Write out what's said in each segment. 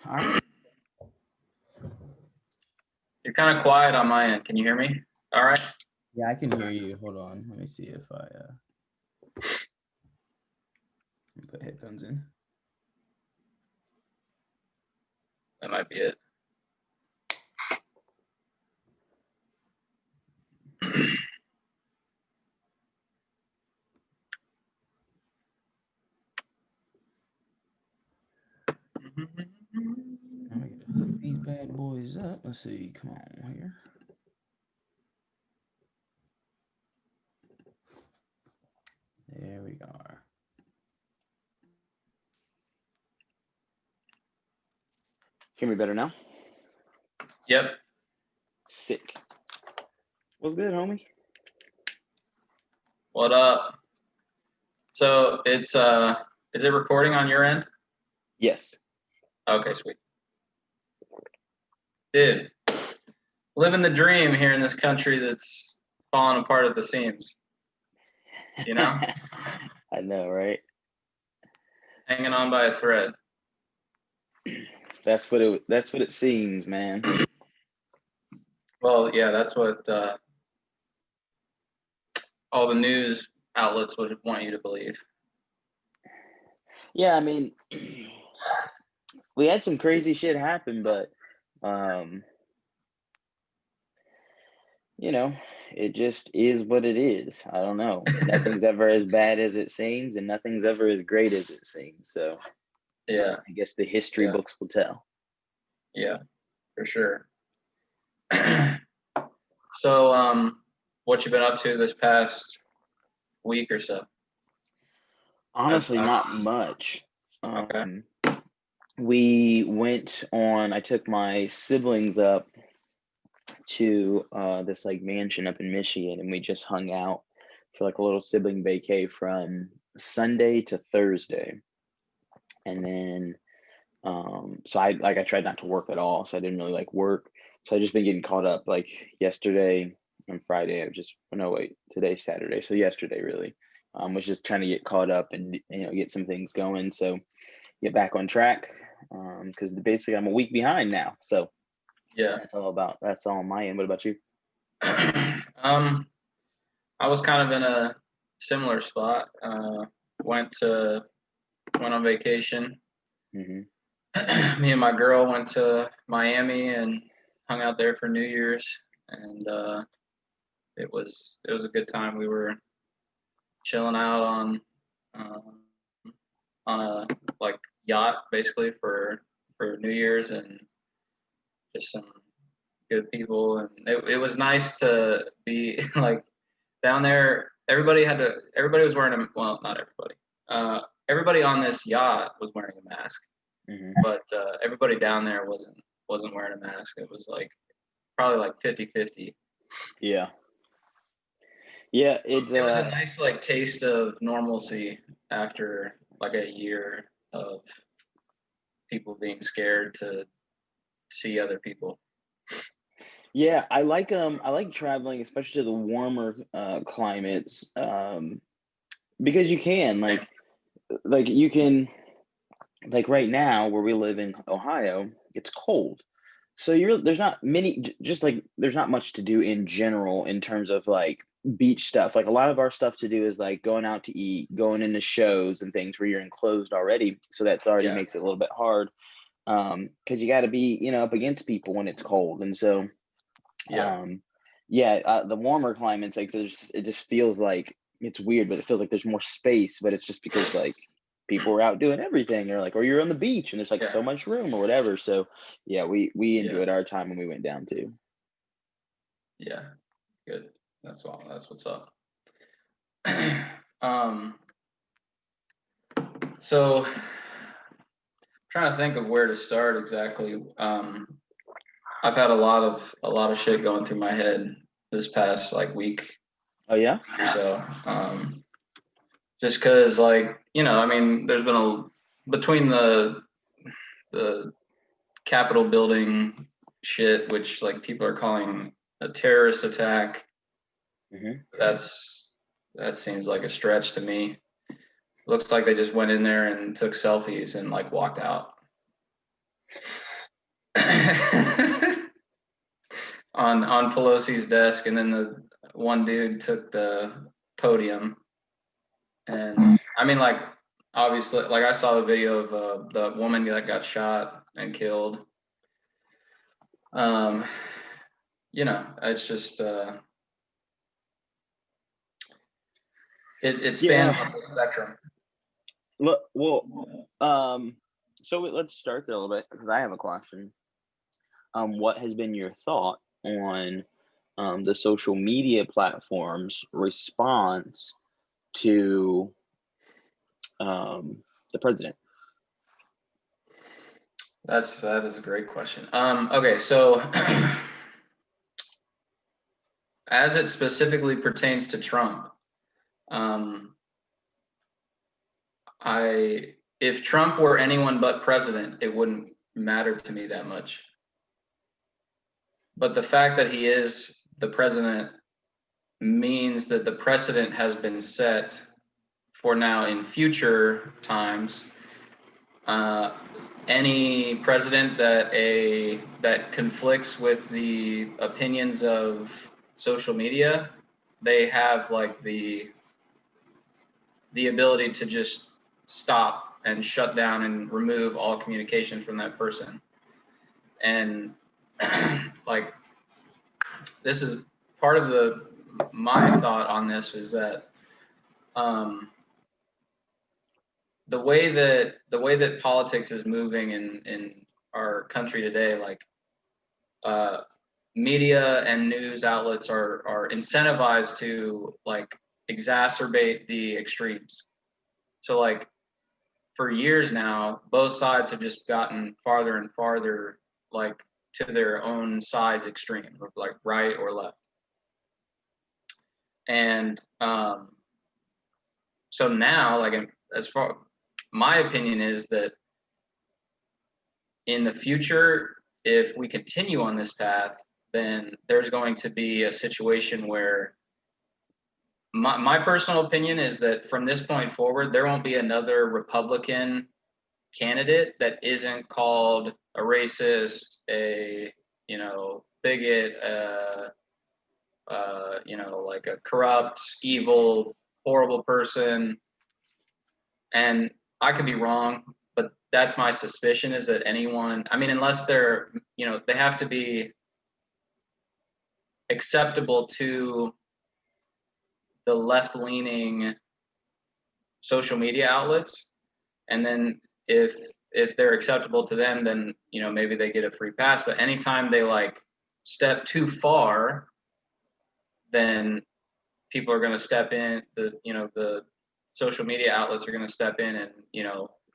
All right. You're kind of quiet on my end. Can you hear me? All right. Yeah, I can hear you. Hold on. Let me see if I put headphones in. That might be it. Let me hook these bad boys up. Let's see. Come on here. There we are. Hear me better now? Yep. Sick. What's good, homie? What up? So it's is it recording on your end? Yes. Okay, sweet. Dude, living the dream here in this country that's falling apart at the seams. You know? I know, right? Hanging on by a thread. That's what it seems, man. Well, yeah, that's what all the news outlets would want you to believe. Yeah, I mean, we had some crazy shit happen, but you know, it just is what it is. I don't know. Nothing's ever as bad as it seems, and nothing's ever as great as it seems. So Yeah. I guess the history books will tell. Yeah, for sure. So, what you been up to this past week or so? Honestly, not much. Okay. I took my siblings up to this like mansion up in Michigan, and we just hung out for like a little sibling vacay from Sunday to Thursday. And then so I tried not to work at all, so I didn't really like work. So I just been getting caught up like yesterday and Friday. Today's Saturday. So yesterday really was just trying to get caught up and get some things going. So get back on track because basically I'm a week behind now. So yeah, that's all on my end. What about you? I was kind of in a similar spot. Went on vacation. Mm-hmm. Me and my girl went to Miami and hung out there for New Year's, and it was a good time. We were chilling out on a like yacht basically for New Year's, and just some good people, and it was nice to be like down there. Everybody was wearing not everybody. Everybody on this yacht was wearing a mask, but everybody down there wasn't wearing a mask. It was like probably like 50-50. Yeah. Yeah, it was a nice like taste of normalcy after like a year of people being scared to see other people. Yeah, I like traveling, especially to the warmer climates, because you can you can right now where we live in Ohio, it's cold. So there's not much to do in general in terms of like beach stuff. Like a lot of our stuff to do is like going out to eat, going into shows and things where you're enclosed already. So that's already makes it a little bit hard because you got to be up against people when it's cold. And so the warmer climates, like it just feels like it's weird, but it feels like there's more space. But it's just because like people were out doing everything, or you're on the beach and there's like so much room or whatever. So yeah, we enjoyed our time when we went down too. Yeah, good. That's what's up. So trying to think of where to start exactly. I've had a lot of shit going through my head this past like week. Oh yeah. So just because like I mean, there's been between the Capitol building shit, which like people are calling a terrorist attack. That seems like a stretch to me. Looks like they just went in there and took selfies and like walked out. on Pelosi's desk, and then the one dude took the podium. And I mean, like, obviously, like, I saw the video of the woman that got shot and killed. It's just it spans the whole spectrum. So let's start there a little bit, because I have a question. What has been your thought on the social media platforms' response to the president? That is a great question. Okay, so as it specifically pertains to Trump, if Trump were anyone but president, it wouldn't matter to me that much. But the fact that he is the president means that the precedent has been set for now in future times. Any president that conflicts with the opinions of social media, they have like the ability to just stop and shut down and remove all communication from that person. And like, this is part of my thought on this is that the way that politics is moving in our country today, like media and news outlets are incentivized to like exacerbate the extremes. So like for years now, both sides have just gotten farther and farther like to their own side's extreme, like right or left. And so now, like, as far my opinion is that in the future, if we continue on this path, then there's going to be a situation where my personal opinion is that from this point forward, there won't be another Republican candidate that isn't called a racist, a bigot, like a corrupt, evil, horrible person. And I could be wrong, but that's my suspicion, is that anyone, I mean, unless they're, they have to be acceptable to the left-leaning social media outlets. And then if they're acceptable to them, then, maybe they get a free pass. But anytime they like step too far, then people are going to step in, the social media outlets are going to step in and,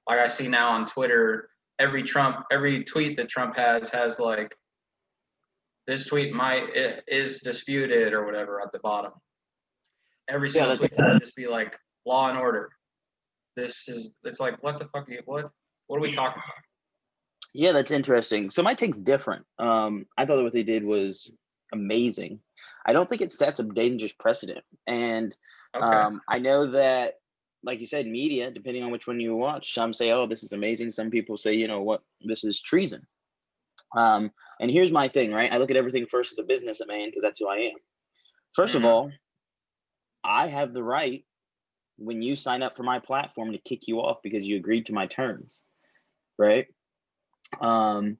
like I see now on Twitter, every tweet that Trump has like, this tweet is disputed or whatever at the bottom. Every single tweet would just be like law and order. It's like, what the fuck what are we talking about? Yeah, that's interesting. So my take's different. I thought that what they did was amazing. I don't think it sets a dangerous precedent. And okay. I know that, like you said, media, depending on which one you watch, some say, oh, this is amazing. Some people say, this is treason. And here's my thing, right? I look at everything first as a businessman, because that's who I am. First of all, I have the right, when you sign up for my platform, to kick you off because you agreed to my terms, right? Okay.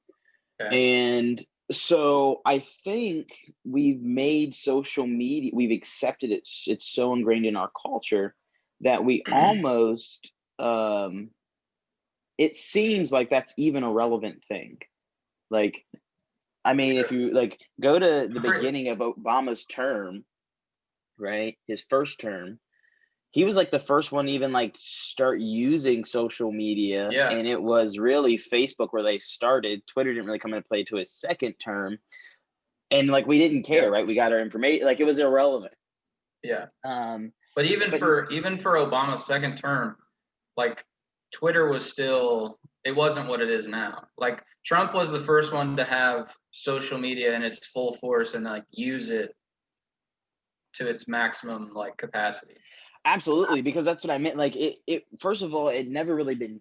And so I think we've made social media, we've accepted it. It's so ingrained in our culture that we almost, it seems like that's even a relevant thing. Like, I mean, if you like go to the beginning of Obama's term, right? His first term, he was like the first one to even like start using social media. Yeah. And it was really Facebook where they started. Twitter didn't really come into play to his second term. And like, we didn't care, right? We got our information, like it was irrelevant. Yeah. But even for Obama's second term, like Twitter was still, it wasn't what it is now. Like Trump was the first one to have social media in its full force and like use it to its maximum like capacity. Absolutely, because that's what I meant. Like it first of all, it never really been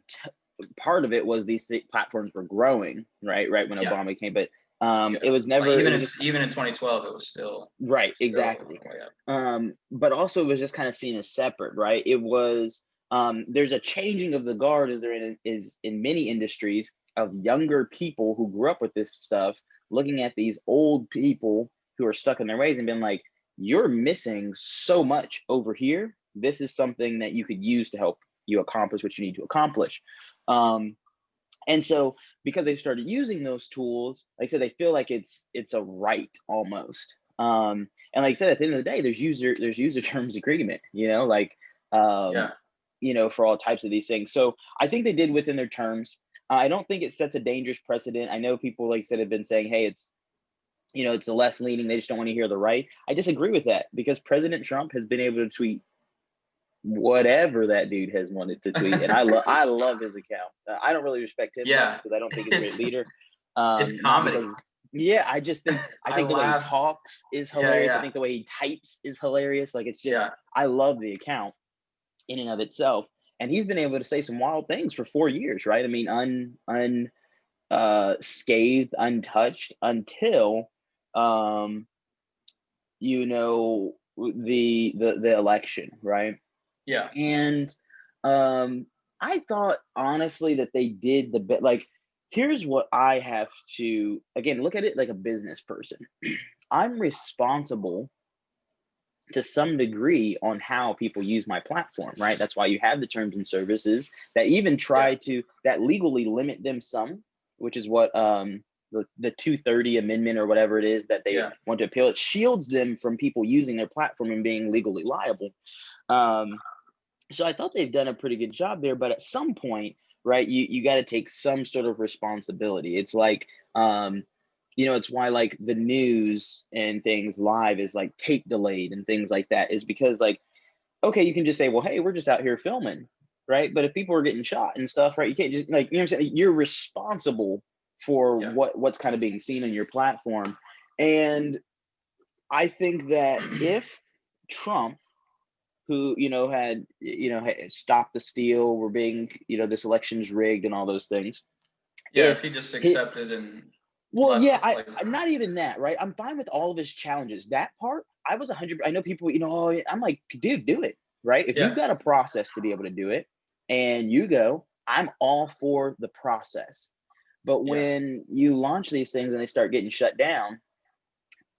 part of it was these platforms were growing, right when Obama came, but it was never, like even in 2012 it was still right, exactly. But also it was just kind of seen as separate, right? It was there's a changing of the guard as there is in many industries, of younger people who grew up with this stuff looking at these old people who are stuck in their ways and being like, you're missing so much over here. This is something that you could use to help you accomplish what you need to accomplish. And so because they started using those tools, like I said, they feel like it's a right almost. And like I said, at the end of the day, there's user terms agreement, like for all types of these things. So I think they did within their terms. I don't think it sets a dangerous precedent. I know people, like I said, have been saying, hey, it's the left leaning. They just don't want to hear the right. I disagree with that, because President Trump has been able to tweet whatever that dude has wanted to tweet, and I love his account. I don't really respect him much because I don't think he's a great leader. It's comedy. I just think the way he talks is hilarious. I think the way he types is hilarious. Like, it's just I love the account in and of itself. And he's been able to say some wild things for 4 years, right? I mean, unscathed, untouched until the election, right? Yeah. And I thought honestly that they did the bit. Like, here's what I have to, again, look at it like a business person. I'm responsible to some degree on how people use my platform, right? That's why you have the terms and services that even try to, that legally limit them some, which is what the 230 amendment or whatever it is that they want to appeal. It shields them from people using their platform and being legally liable. So I thought they've done a pretty good job there, but at some point, right, you got to take some sort of responsibility. It's like, it's why like the news and things live is like tape delayed and things like that, is because, like, okay, you can just say, well, hey, we're just out here filming, right? But if people are getting shot and stuff, right, you can't just, like, what I'm saying? You're responsible for what's kind of being seen on your platform. And I think that if Trump, who, had stopped the steal, we're being, this election's rigged and all those things. If he just accepted and well, I not even that, right? I'm fine with all of his challenges. That part, I was 100. I know people, I'm like, dude, do it, right? If you've got a process to be able to do it, and you go, I'm all for the process. But when you launch these things and they start getting shut down,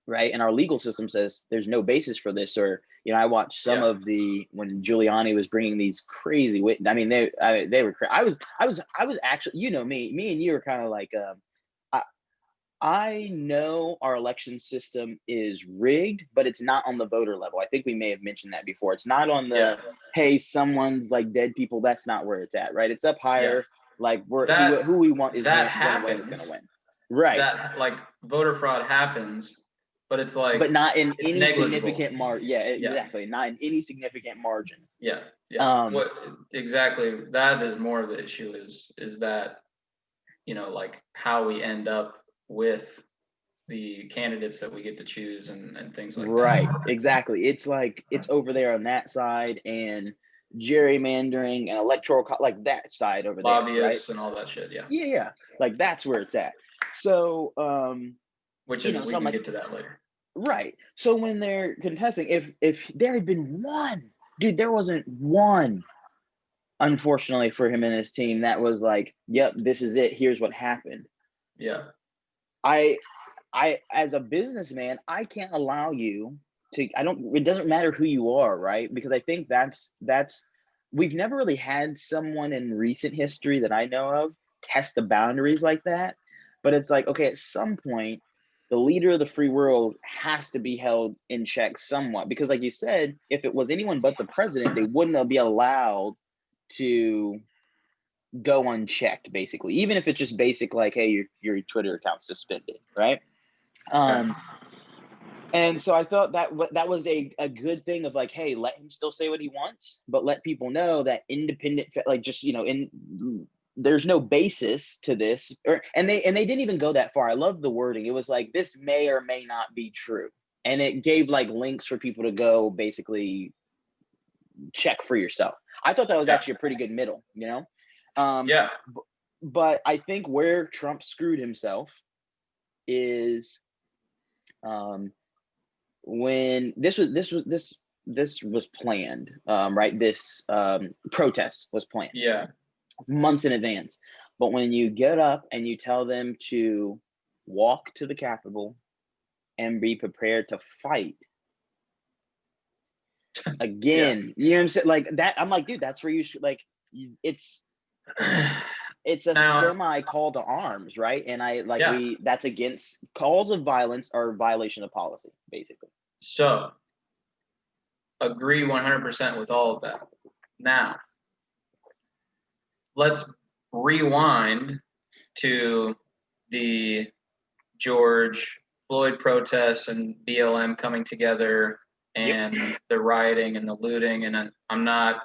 right, and our legal system says there's no basis for this, or I watched some of when Giuliani was bringing these crazy witnesses. I mean, they were crazy. I was actually, me and you were kind of like, I know our election system is rigged, but it's not on the voter level. I think we may have mentioned that before. It's not on the, hey, someone's like dead people. That's not where it's at, right? It's up higher. Like, who we want is going to win. Right. That, like, voter fraud happens, but it's like, but not in any negligible. Significant margin. Yeah, exactly. Not in any significant margin. Yeah. Exactly. That is more of the issue is that, like, how we end up with the candidates that we get to choose and things like that. Right, exactly. It's like, it's over there on that side, and gerrymandering and electoral, like that side over there. Lobbyists, right? And all that shit, Yeah. Like, that's where it's at. So, which is, we can get to that later. Right. So when they're contesting, if there had been one, dude, there wasn't one, unfortunately for him and his team, that was like, yep, this is it. Here's what happened. Yeah. I as a businessman, I can't allow you to, it doesn't matter who you are, right? Because I think that's we've never really had someone in recent history that I know of test the boundaries like that. But it's like, okay, at some point, the leader of the free world has to be held in check somewhat, because like you said, if it was anyone but the president, they wouldn't be allowed to go unchecked, basically, even if it's just basic, like, hey, your Twitter account suspended, right? And so I thought that was a good thing of like, hey, let him still say what he wants, but let people know that independent, like, just, there's no basis to this, and they didn't even go that far. I love the wording. It was like, this may or may not be true, and it gave like links for people to go basically check for yourself. I thought that was actually a pretty good middle, Yeah. But I think where Trump screwed himself is when this was planned, right? This protest was planned Yeah. months in advance. But when you get up and you tell them to walk to the Capitol and be prepared to fight again, you know what I'm saying? Like that, I'm like, dude, that's where you should like. It's a Now- semi call to arms, right? And Yeah. that's against calls of violence or violation of policy, basically. So, agree 100% with all of that. Now, let's rewind to the George Floyd protests and BLM coming together and the rioting and the looting. And I'm not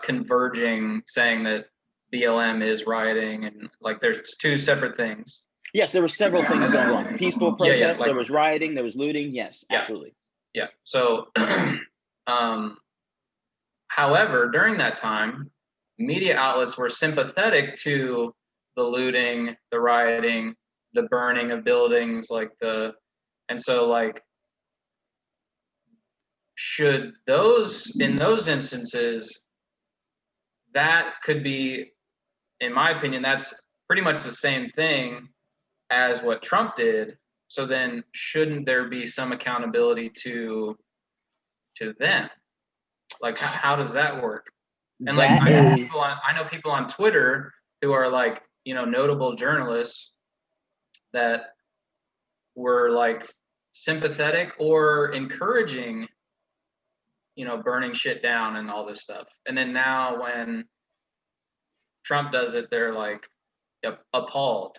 converging saying that BLM is rioting and like there's two separate things. Yes, there were several things going on. Peaceful protests, there was rioting, there was looting. Yes, absolutely. Yeah. So, however, during that time, media outlets were sympathetic to the looting, the rioting, the burning of buildings, and so like, should in those instances, that could be, in my opinion, that's pretty much the same thing as what Trump did. So then shouldn't there be some accountability to them? Like, how does that work? And like, I know people on Twitter who are like, notable journalists that were like sympathetic or encouraging, burning shit down and all this stuff. And then now when Trump does it, they're like appalled.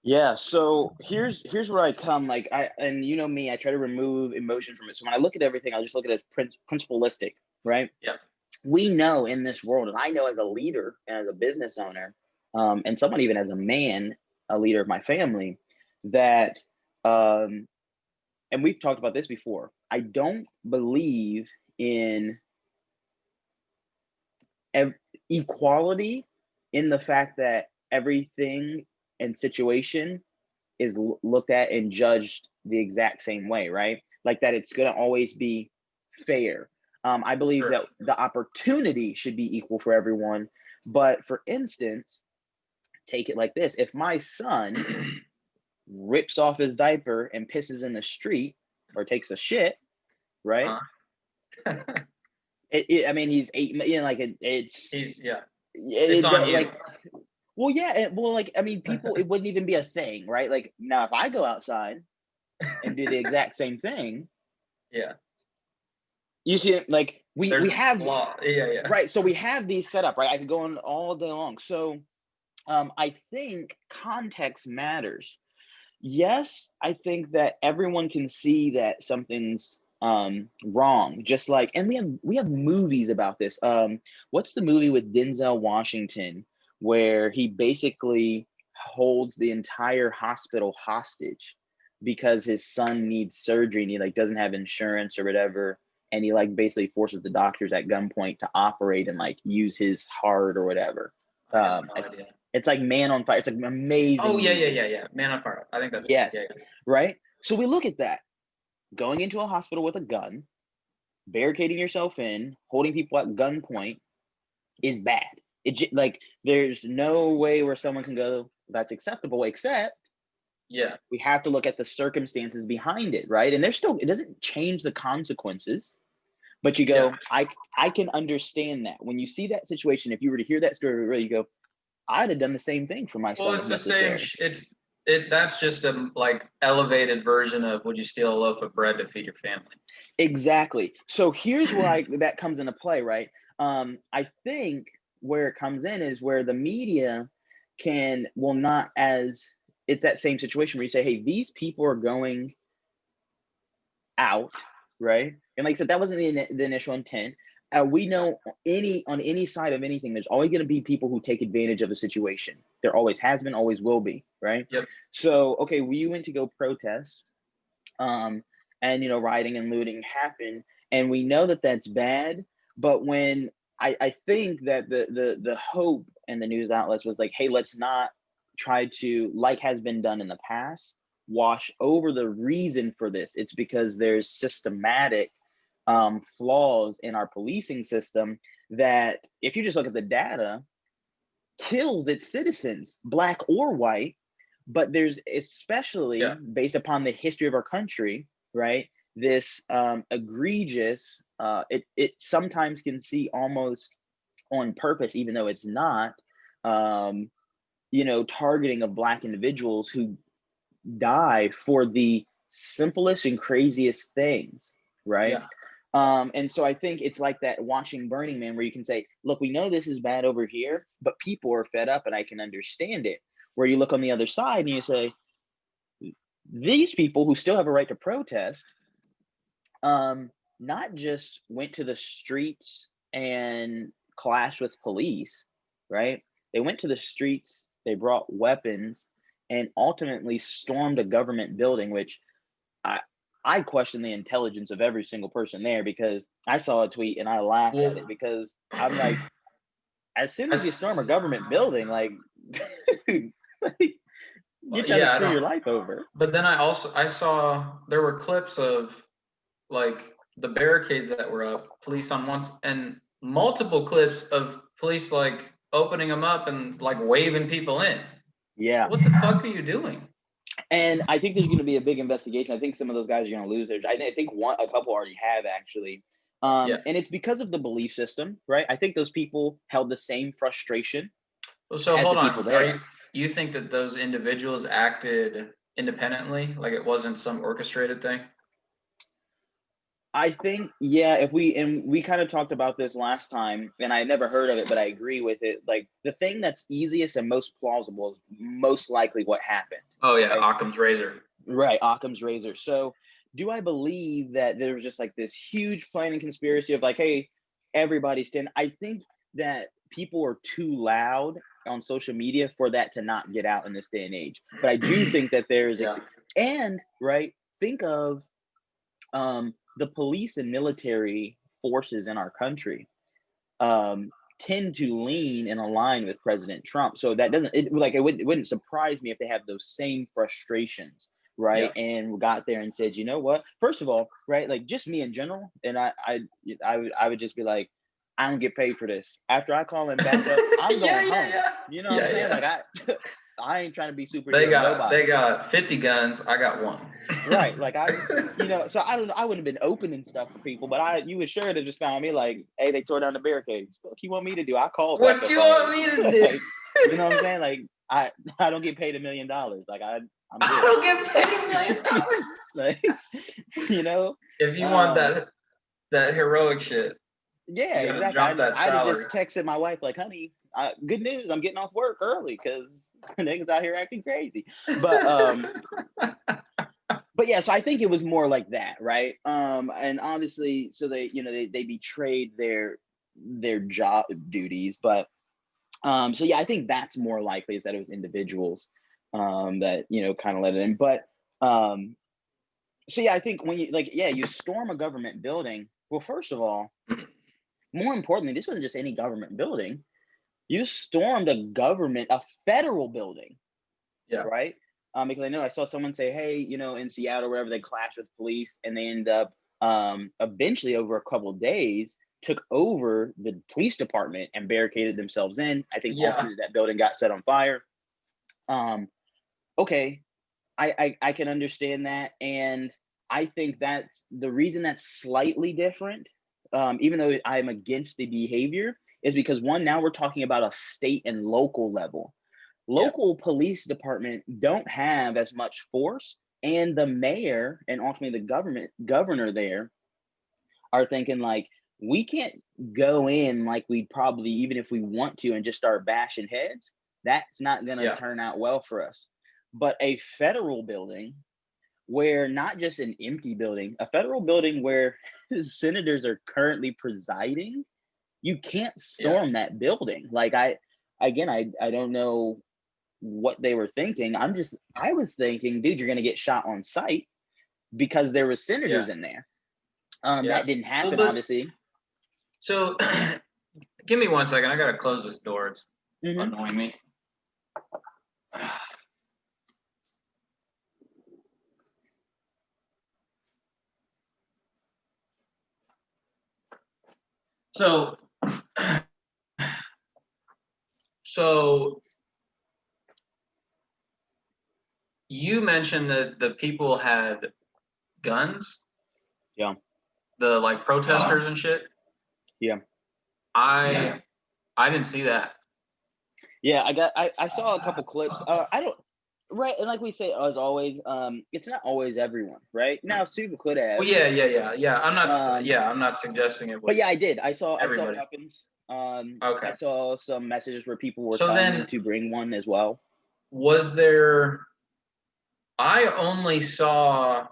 Yeah, so here's where I come. Like and you know me, I try to remove emotion from it. So when I look at everything, I just look at it as principalistic, right? Yeah. We know in this world, and I know as a leader and as a business owner, and someone even as a man, a leader of my family, that and we've talked about this before. I don't believe in equality in the fact that everything and situation is looked at and judged the exact same way, right? Like that it's going to always be fair. I believe that the opportunity should be equal for everyone. But for instance, take it like this. If my son rips off his diaper and pisses in the street or takes a shit, right? I mean, he's 8, it's on you. Like, well, yeah. I mean, people, it wouldn't even be a thing, right? Like now, if I go outside and do the exact same thing, yeah, you see it. Like we have law. Yeah. Right. So we have these set up, right? I could go on all day long. So, I think context matters. Yes, I think that everyone can see that something's wrong. Just like, and we have movies about this. What's the movie with Denzel Washington where he basically holds the entire hospital hostage because his son needs surgery and he like doesn't have insurance or whatever, and he like basically forces the doctors at gunpoint to operate and like use his heart or whatever. I have no idea. It's like Man on Fire. It's like an amazing. Oh yeah. Man on Fire. I think that's yes, yeah. Right. So we look at that. Going into a hospital with a gun, barricading yourself in, holding people at gunpoint is bad. There's no way where someone can go, that's acceptable, except we have to look at the circumstances behind it, right? And it doesn't change the consequences, but you go, I can understand that. When you see that situation, if you were to hear that story, you go, I'd have done the same thing for my son. Well, it's the same. That's just a like elevated version of would you steal a loaf of bread to feed your family? Exactly. So here's where that comes into play, right? I think where it comes in is where the media it's that same situation where you say, hey, these people are going out, right? And like I said, that wasn't the initial intent. We know on any side of anything, there's always going to be people who take advantage of the situation. There always has been, always will be, right? Yep. So, okay, we went to go protest, and rioting and looting happened, and we know that that's bad. But when I think that the hope and the news outlets was like, hey, let's not try to, like has been done in the past, wash over the reason for this. It's because there's systematic flaws in our policing system that, if you just look at the data, kills its citizens, black or white. But there's, especially Yeah. based upon the history of our country, right? This egregious, it sometimes can see almost on purpose, even though it's not, um, targeting of black individuals who die for the simplest and craziest things, right? Yeah. And so I think it's like that watching Burning Man, where you can say, look, we know this is bad over here, but people are fed up and I can understand it. Where you look on the other side and you say, these people who still have a right to protest, not just went to the streets and clashed with police, right? They went to the streets, they brought weapons, and ultimately stormed a government building, which I I question the intelligence of every single person there, because I saw a tweet and I laughed at it, Well, because I'm like, as soon I as you s- storm a government building, like, dude, like, you're well, trying to yeah, I screw your don't. life over. But then I saw there were clips of like the barricades that were up, police on once, and multiple clips of police like opening them up and like waving people in. Yeah. What the fuck are you doing? And I think there's going to be a big investigation. I think some of those guys are going to lose their. I think a couple already have, actually, Yeah. and it's because of the belief system, right? I think those people held the same frustration Well, so as the hold people on. Are there. you think that those individuals acted independently, like it wasn't some orchestrated thing? I think, yeah, if we kind of talked about this last time, and I had never heard of it, but I agree with it. Like, the thing that's easiest and most plausible is most likely what happened, Oh yeah, right? Occam's razor. Right, Occam's razor. So, do I believe that there was just like this huge planning conspiracy of like, hey, everybody stand? I think that people are too loud on social media for that to not get out in this day and age. But I do think that there's Yeah. and right, think of the police and military forces in our country tend to lean and align with President Trump. So that doesn't it wouldn't surprise me if they have those same frustrations, right? Yeah. And got there and said, you know what? First of all, right, like just me in general, and I would just be like, I don't get paid for this. After I call him back up, I'm Yeah, going yeah, home. yeah. You know what I'm Yeah, saying? yeah. Like I ain't trying to be They superhero to got nobody. they got 50 guns. I got one. Right. Like so I wouldn't have been opening stuff for people, but you would sure have just found me like, hey, they tore down the barricades. What you want me to do? I call What backup you want already. me to do? Like, you know what I'm saying? Like I don't get paid $1 million. Like I'm I good. don't get paid $1 million. Like, you know, If you want um, that heroic shit, yeah, you gotta exactly. drop that I'd have salary. just texted my wife like, honey, good news, I'm getting off work early because niggas out here acting crazy. But yeah, so I think it was more like that, right? And obviously, so they betrayed their job duties, but so yeah, I think that's more likely, is that it was individuals that kind of let it in. But um, so yeah, I think when you storm a government building. Well, first of all, more importantly, this wasn't just any government building. You stormed a federal building, Yeah. right? Because I know I saw someone say, hey, in Seattle, wherever, they clashed with police and they end up eventually over a couple of days took over the police department and barricaded themselves in. I think Yeah. ultimately that building got set on fire. Okay, I can understand that, and I think that's the reason that's slightly different. Even though I'm against the behavior, is because one, now we're talking about a state and local level. Yeah. Local police department don't have as much force, and the mayor and ultimately the governor there are thinking like, we can't go in like we'd probably, even if we want to, and just start bashing heads. That's not going to Yeah. turn out well for us. But a federal building, where not just an empty building, a federal building where senators are currently presiding, you can't Yeah. storm that building. Like I don't know what they were thinking. I was thinking, dude, you're gonna get shot on sight, because there was Yeah. senators in there. Yeah. That didn't Well, happen, but obviously. So, give me 1 second. I gotta close this door. It's Mhm. annoying me. So, you mentioned that the people had guns, Yeah. the like protesters and shit. Yeah. I didn't see that. Yeah, I saw a couple clips. I don't right, and like we say as always, it's not always everyone, right? Now people could have. Well, yeah. I'm not. Um, I'm not suggesting it was. But yeah, I did. I saw everybody. weapons. Okay. I saw some messages where people were So telling then- them to bring one as well. Was there? I only saw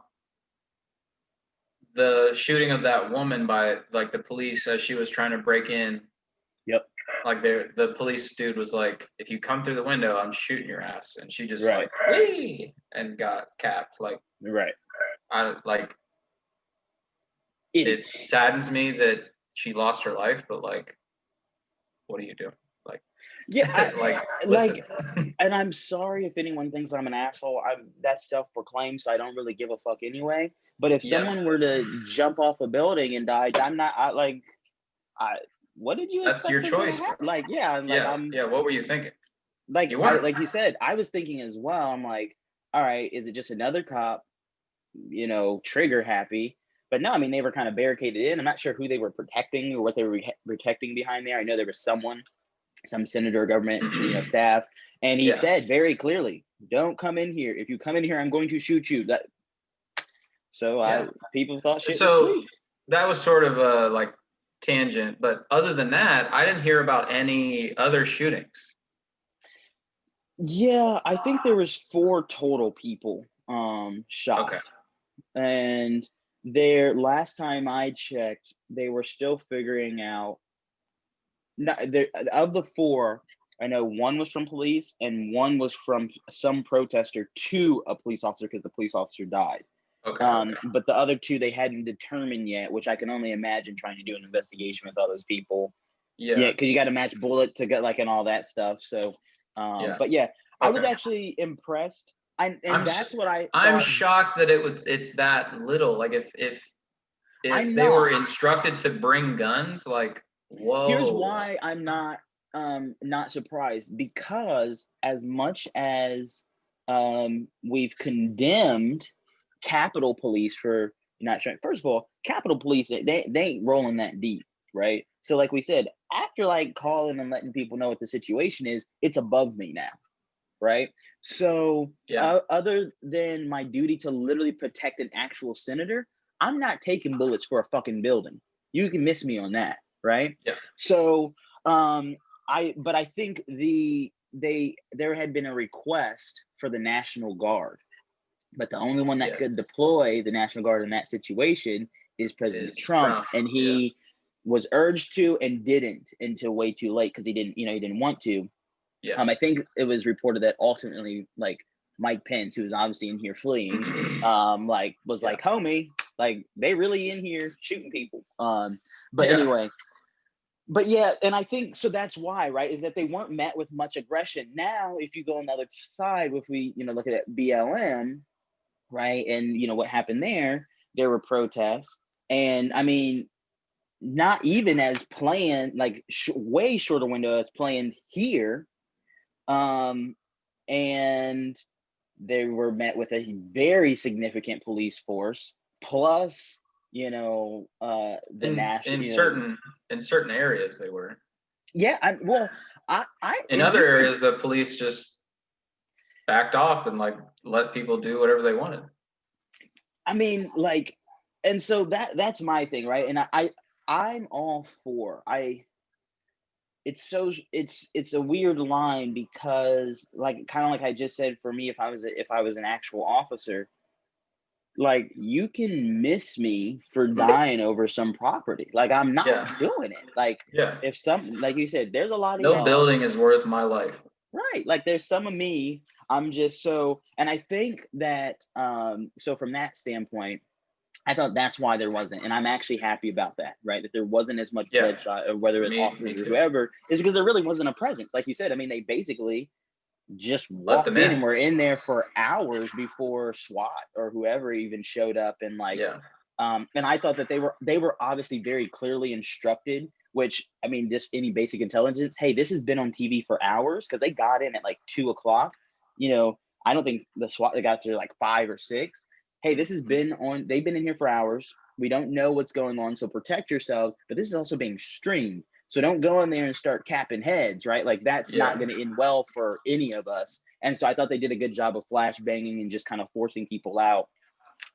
the shooting of that woman by like the police as she was trying to break in. Yep. Like the police dude was like, "If you come through the window, I'm shooting your ass," and she just Right. like, "Wee!" and got capped. Like, Right. I like. It saddens me that she lost her life, but like, what do you do? Like, Yeah, like, like, and I'm sorry if anyone thinks I'm an asshole. That's self-proclaimed, so I don't really give a fuck anyway. But if Yeah. someone were to jump off a building and die, I'm not. What did you? That's your choice, bro. Like, yeah, like yeah. What were you thinking? like You weren't. like you said, I was thinking as well. I'm like, all right, is it just another cop, trigger happy? But no, I mean, they were kind of barricaded in. I'm not sure who they were protecting or what they were protecting behind there. I know there was some senator or government, staff, and he said very clearly, "Don't come in here. If you come in here, I'm going to shoot you." People thought shit was sweet. That was sort of a like tangent, but other than that, I didn't hear about any other shootings. Yeah, I think there was 4 total people shot. Okay. And last time I checked, they were still figuring out. Of the 4, I know 1 was from police and 1 was from some protester to a police officer because the police officer died. Okay. But the other 2 they hadn't determined yet, which I can only imagine trying to do an investigation with all those people. Yeah, because you got to match bullet to get and all that stuff. So, but yeah, I was actually impressed. That's what I'm shocked that it's that little. Like if they were instructed to bring guns, like, whoa. Here's why I'm not surprised, because as much as we've condemned Capitol Police for not trying. First of all, Capitol Police they ain't rolling that deep, right? So like we said, after like calling and letting people know what the situation is, it's above me now, right? So other than my duty to literally protect an actual senator, I'm not taking bullets for a fucking building. You can miss me on that, right? Yeah. So I think there had been a request for the National Guard, but the only one that could deploy the National Guard in that situation is President Trump, and he was urged to and didn't until way too late because he didn't want to. Yeah. I think it was reported that ultimately, like, Mike Pence, who was obviously in here fleeing, like homie, like they really in here shooting people. Anyway, but yeah, and I think so that's why, right, is that they weren't met with much aggression. Now, if you go on the other side, if we, look at BLM, right, and what happened there were protests, and I mean, not even as planned, like way shorter window as planned here. And they were met with a very significant police force, plus, the national in certain areas they were. Yeah, in other areas the police just backed off and like let people do whatever they wanted. I mean, like, and so that's my thing, right? And I'm all for it's a weird line because, like, kind of like I just said, for me, if I was an actual officer, like, you can miss me for dying over some property. Like, I'm not doing it. Like, if like you said, there's a lot of no building is worth my life. Right. Like, there's some of me, I'm just so, and I think that, so from that standpoint, I thought that's why there wasn't, and I'm actually happy about that, right? That there wasn't as much Yeah. bloodshot, or whether it's Me officers or too. whoever, is because there really wasn't a presence. Like you said, I mean, they basically just Let walked them in in. and were in there for hours before SWAT or whoever even showed up, and like, Yeah. and I thought that they were obviously very clearly instructed. Which, I mean, just any basic intelligence. Hey, this has been on TV for hours, because they got in at like 2:00. You know, I don't think the SWAT they got there like 5 or 6. Hey, this has been on. They've been in here for hours. We don't know what's going on, so protect yourselves. But this is also being streamed, so don't go in there and start capping heads, right? Like that's not going to end well for any of us. And so I thought they did a good job of flashbanging and just kind of forcing people out,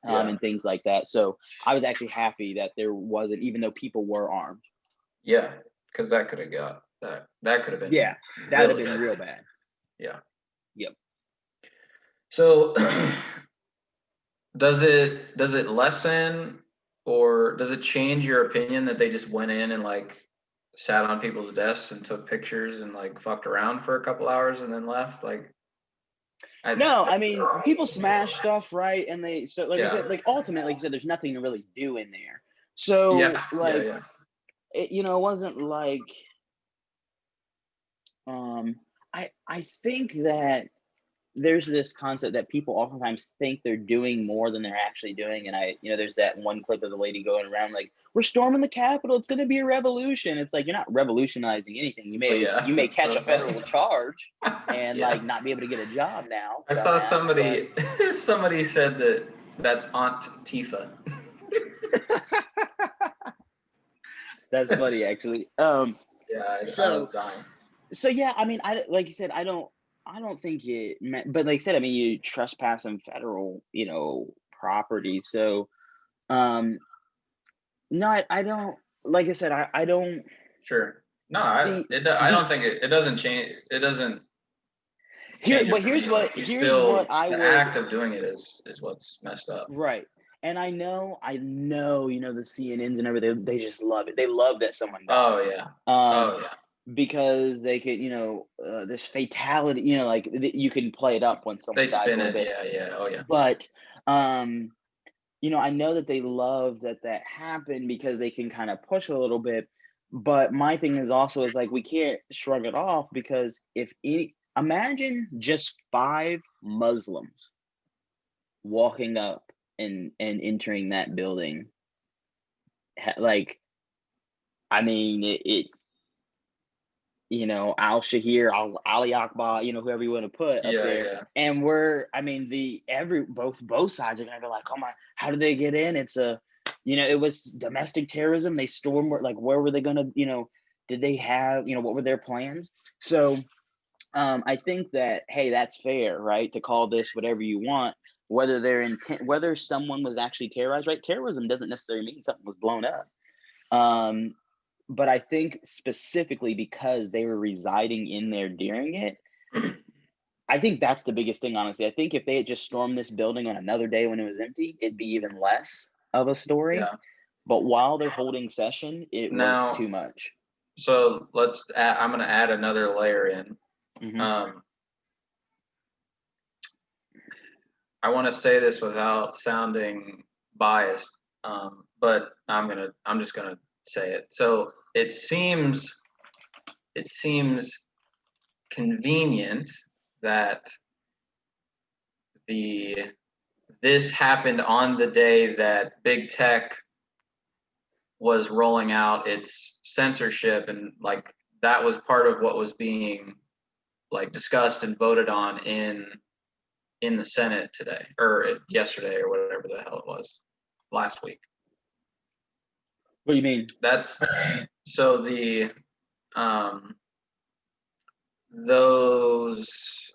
and things like that. So I was actually happy that there wasn't, even though people were armed. Yeah, because that could have got that could have been Yeah, that would really have been bad. real bad. Yeah. Yep. So does it lessen, or does it change your opinion that they just went in and like sat on people's desks and took pictures and like fucked around for a couple hours and then left? Like, No, I mean, people smash stuff, right? And they, so like, Yeah. like ultimately, like you said, there's nothing to really do in there. So like, yeah. It, it wasn't like, I think that there's this concept that people oftentimes think they're doing more than they're actually doing. And there's that one clip of the lady going around like, we're storming the Capitol, it's going to be a revolution. It's like, you're not revolutionizing anything. You may catch so a federal charge and Yeah. like not be able to get a job now. I saw dumbass, somebody somebody said that's Aunt Tifa. That's funny, actually. Yeah, I was dying. So yeah, I mean, I like you said, I don't think it meant, but like I said, I mean, you trespass on federal, property. So, no, I don't. Like I said, I don't. Sure. No, The I don't think it doesn't change. It doesn't here, change it but for me. Like, here's what I the would. act of doing it is what's messed up. Right, and I know, the CNNs and everything, they just love it. They love that someone died. Oh yeah. Because they could, this fatality, like you can play it up when someone They dies a spin little it. bit. Yeah. Oh yeah. But, I know that they love that happened because they can kind of push a little bit. But my thing is also is like, we can't shrug it off, because imagine just 5 Muslims walking up and entering that building. Like, I mean, it Al Shahir, Ali Akbar, whoever you want to put up there. Yeah. And both sides are gonna go like, oh my, how did they get in? It was domestic terrorism. They stormed, like, where were they gonna, did they have, what were their plans? So I think that, hey, that's fair, right? To call this whatever you want, whether their intent, whether someone was actually terrorized, right? Terrorism doesn't necessarily mean something was blown up. But I think specifically because they were residing in there during it, I think that's the biggest thing, honestly. I think if they had just stormed this building on another day when it was empty, it'd be even less of a story. Yeah. But while they're holding session, it was too much. So I'm going to add another layer in. Mm-hmm. I want to say this without sounding biased, but I'm just gonna say it. So it seems convenient that this happened on the day that big tech was rolling out its censorship, and like that was part of what was being like discussed and voted on in the Senate today, or yesterday, or whatever the hell it was, last week. What do you mean? That's so those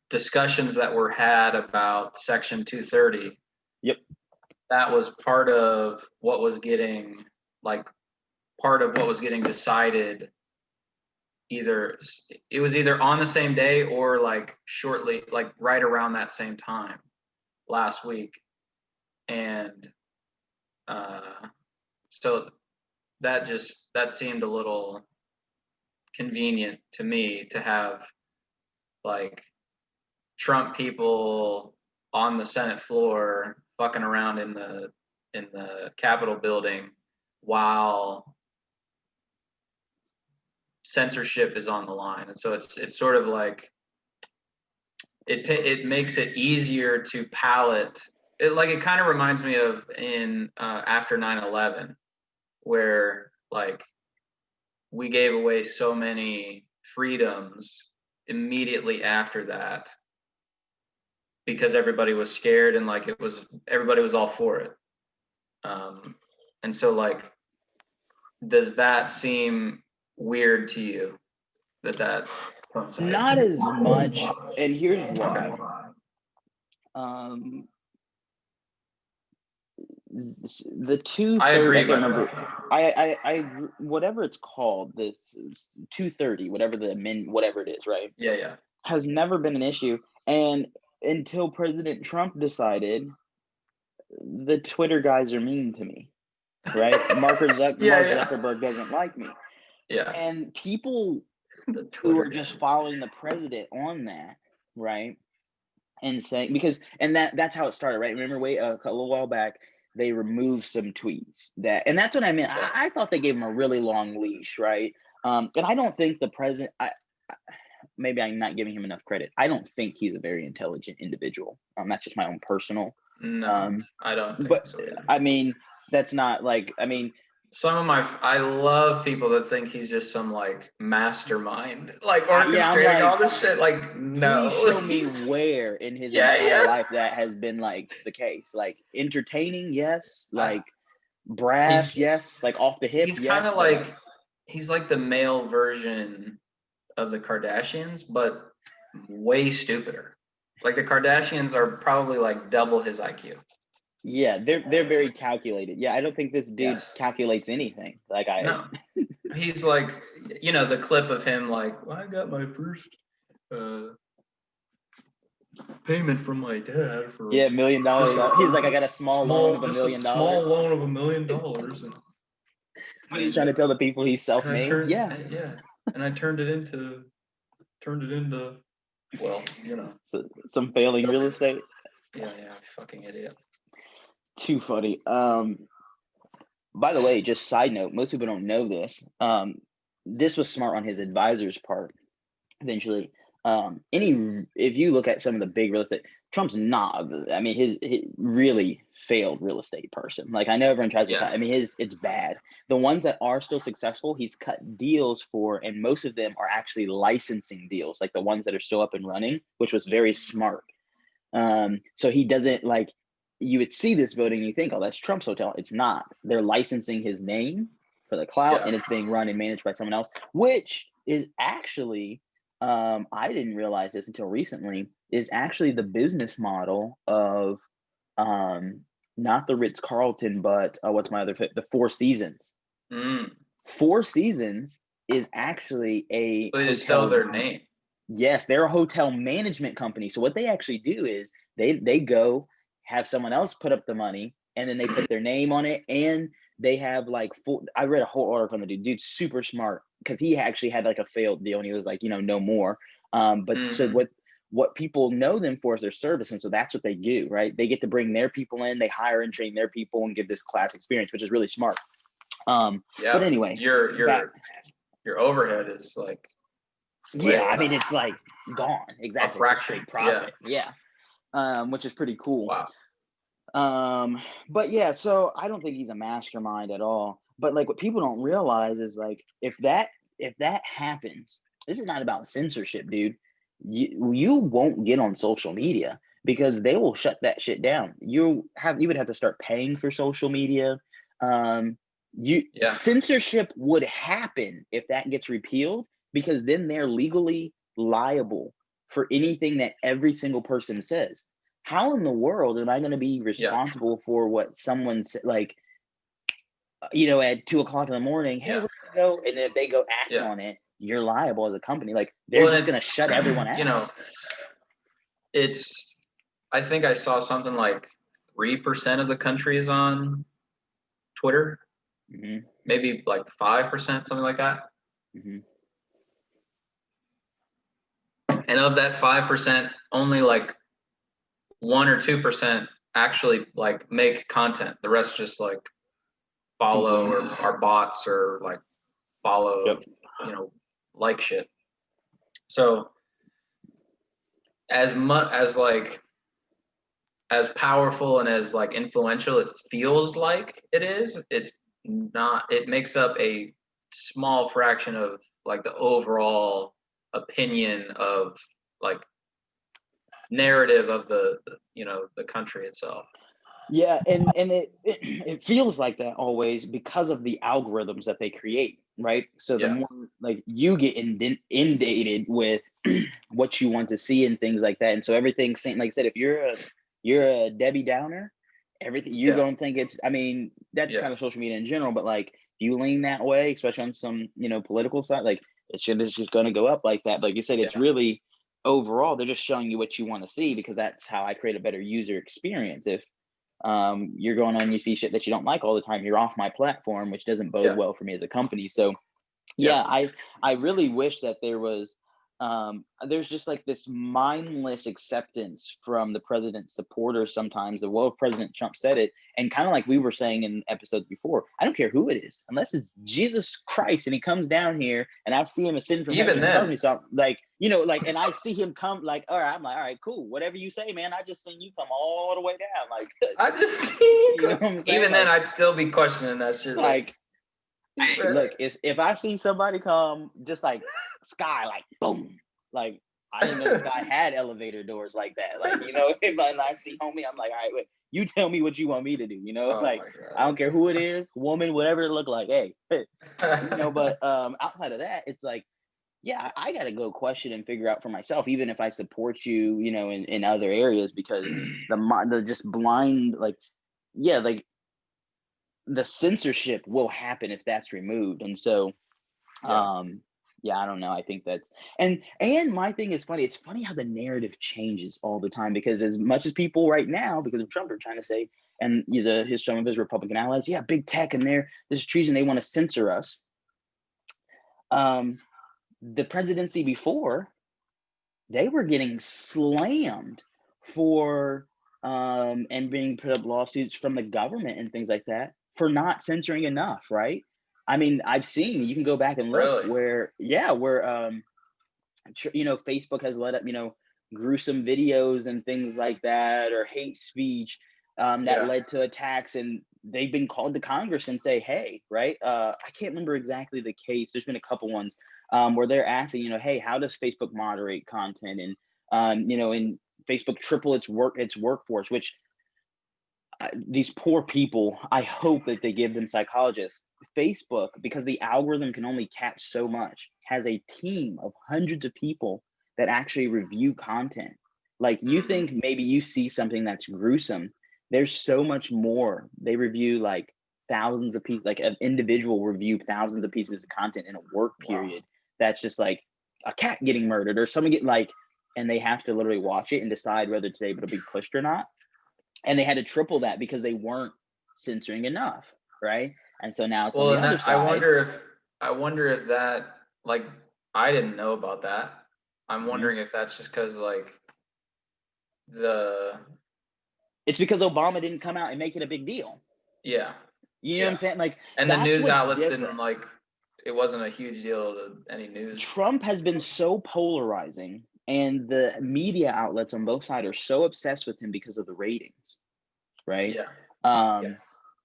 discussions that were had about Section 230. Yep. That was part of what was getting decided. It was either on the same day or like shortly, like right around that same time last week. And so that seemed a little convenient to me to have like Trump people on the Senate floor fucking around in the Capitol building while censorship is on the line. And so it's sort of like it makes it easier to palate. It kind of reminds me of in after 9/11, where like we gave away so many freedoms immediately after that because everybody was scared and like everybody was all for it. And so like, does that seem weird to you that coincided? Not as much, and here's why. The 230. I agree, I can't remember. I whatever it's called, this 230, whatever whatever it is, right? Yeah. Has never been an issue, and until President Trump decided, the Twitter guys are mean to me, right? Mark Zuckerberg doesn't like me. Yeah. And people who are just following the president on that, right? And saying, that's how it started, right? Remember, a little while back, they removed some tweets and that's what I meant. I thought they gave him a really long leash, right? And I don't think the president, maybe I'm not giving him enough credit. I don't think he's a very intelligent individual. That's just my own personal. No, I don't think so either. I mean, that's not like, I mean, I love people that think he's just some like mastermind, like orchestrating all this shit. Like, no. Please show me where in his entire life that has been like the case. Like entertaining, yes. Like brass, yes. Like off the hip, he's kind of like he's like the male version of the Kardashians, but way stupider. Like the Kardashians are probably like double his IQ. Yeah, they're very calculated. Yeah, I don't think this dude calculates anything. Like No. He's like, the clip of him like, well, I got my first payment from my dad for $1 million. He's like, I got a small loan of $1 million. Small loan of $1 million. And he's trying to tell the people he's self-made. And I turned it into well, some failing real estate. Yeah, fucking idiot. Too funny. By the way, just side note, most people don't know this. This was smart on his advisor's part. Eventually, if you look at some of the big real estate, Trump's not. I mean, his really failed real estate person. Like I know everyone tries to. I mean, it's bad. The ones that are still successful, he's cut deals for, and most of them are actually licensing deals, like the ones that are still up and running, which was very smart. So he doesn't like. You would see this building, you think, oh, that's Trump's hotel. It's not. They're licensing his name for the clout, and it's being run and managed by someone else, which is actually, I didn't realize this until recently, is actually the business model of not the Ritz-Carlton, but what's my other fit? The Four Seasons. Four Seasons is actually a they just sell their name. Yes, they're a hotel management company. So what they actually do is they go have someone else put up the money, and then they put their name on it, and they have like I read a whole article from the dude's super smart, because he actually had like a failed deal and he was like, no more. So what people know them for is their service, and so that's what they do, right? They get to bring their people in, they hire and train their people and give this class experience, which is really smart. But anyway, your overhead is like I mean it's like gone. Exactly. A fraction. Profit. Yeah. Which is pretty cool. Wow. But yeah, so I don't think he's a mastermind at all. But like what people don't realize is like if that happens, this is not about censorship, dude. You won't get on social media because they will shut that shit down. You would have to start paying for social media. Censorship would happen if that gets repealed, because then they're legally liable for anything that every single person says. How in the world am I going to be responsible for what someone said, like, at 2:00 in the morning, hey, we're gonna go, and if they go act on it, you're liable as a company. Like they're just going to shut everyone out. I think I saw something like 3% of the country is on Twitter, maybe like 5%, something like that. And of that 5%, only like 1 or 2% actually like make content. The rest just like follow or are bots or like follow, Yep. you know, like shit. So as much as like as powerful and as like influential it feels like it is, it's not. It makes up a small fraction of like the overall opinion of like narrative of the you know the country itself. Yeah, and it feels like that always because of the algorithms that they create, right? So the Yeah. more like you get inundated with what you want to see and things like that, and so everything's saying, like I said, if you're a Debbie Downer, everything you're Yeah. going to think it's. I mean, that's Yeah. kind of social media in general, but like if you lean that way, especially on some political side, like it's just going to go up like that. But like you said, it's Yeah. really overall they're just showing you what you want to see because that's how I create a better user experience. If you're going on, you see shit that you don't like all the time, you're off my platform, which doesn't bode Yeah. well for me as a company. So Yeah. I really wish that there's just like this mindless acceptance from the president's supporters sometimes. Well, President Trump said it, and kind of like we were saying in episodes before, I don't care who it is, unless it's Jesus Christ and he comes down here and I see him ascending from heaven Even and tells then, me something, like and I see him come, like, all right, I'm like, all right, cool, whatever you say, man. I just seen you come all the way down, like, I just you know what I'm saying? even then I'd still be questioning that shit. Like, Right. look, if I see somebody come just like sky, like boom, like I didn't know the sky had elevator doors like that. Like, if I see homie, I'm like, all right, wait, you tell me what you want me to do, Oh like my I don't God. care who it is, woman, whatever it look like. Hey, but outside of that, it's like, yeah, I gotta go question and figure out for myself, even if I support you, in other areas, because the just blind, like, yeah, like the censorship will happen if that's removed. And so Yeah. yeah, I don't know, I think that's, and my thing is funny, it's funny how the narrative changes all the time, because as much as people right now, because of Trump, are trying to say, and some of his Republican allies, yeah, big tech, and this is treason, they want to censor us. The presidency before, they were getting slammed for and being put up lawsuits from the government and things like that for not censoring enough, right? I mean, I've seen, you can go back and look Really? where Facebook has let up, gruesome videos and things like that, or hate speech that Yeah. led to attacks, and they've been called to Congress and say, hey, right? I can't remember exactly the case. There's been a couple ones where they're asking, hey, how does Facebook moderate content? And and Facebook triple its workforce, which these poor people, I hope that they give them psychologists. Facebook, because the algorithm can only catch so much, has a team of hundreds of people that actually review content. Like, you think maybe you see something that's gruesome, there's so much more. They review like thousands of pieces, like an individual review thousands of pieces of content in a work period. That's just like a cat getting murdered or someone get like, and they have to literally watch it and decide whether it's able to be pushed or not. And they had to triple that because they weren't censoring enough, right? And so now it's on Well, the and other that, side. I wonder if that, like, I didn't know about that. I'm Mhm. wondering if that's just because like the It's because Obama didn't come out and make it a big deal. yeah. You know what I'm saying? Like, And the that's news what's outlets different. didn't like, it wasn't a huge deal to any news. Trump has been so polarizing, and the media outlets on both sides are so obsessed with him because of the ratings, right? Yeah.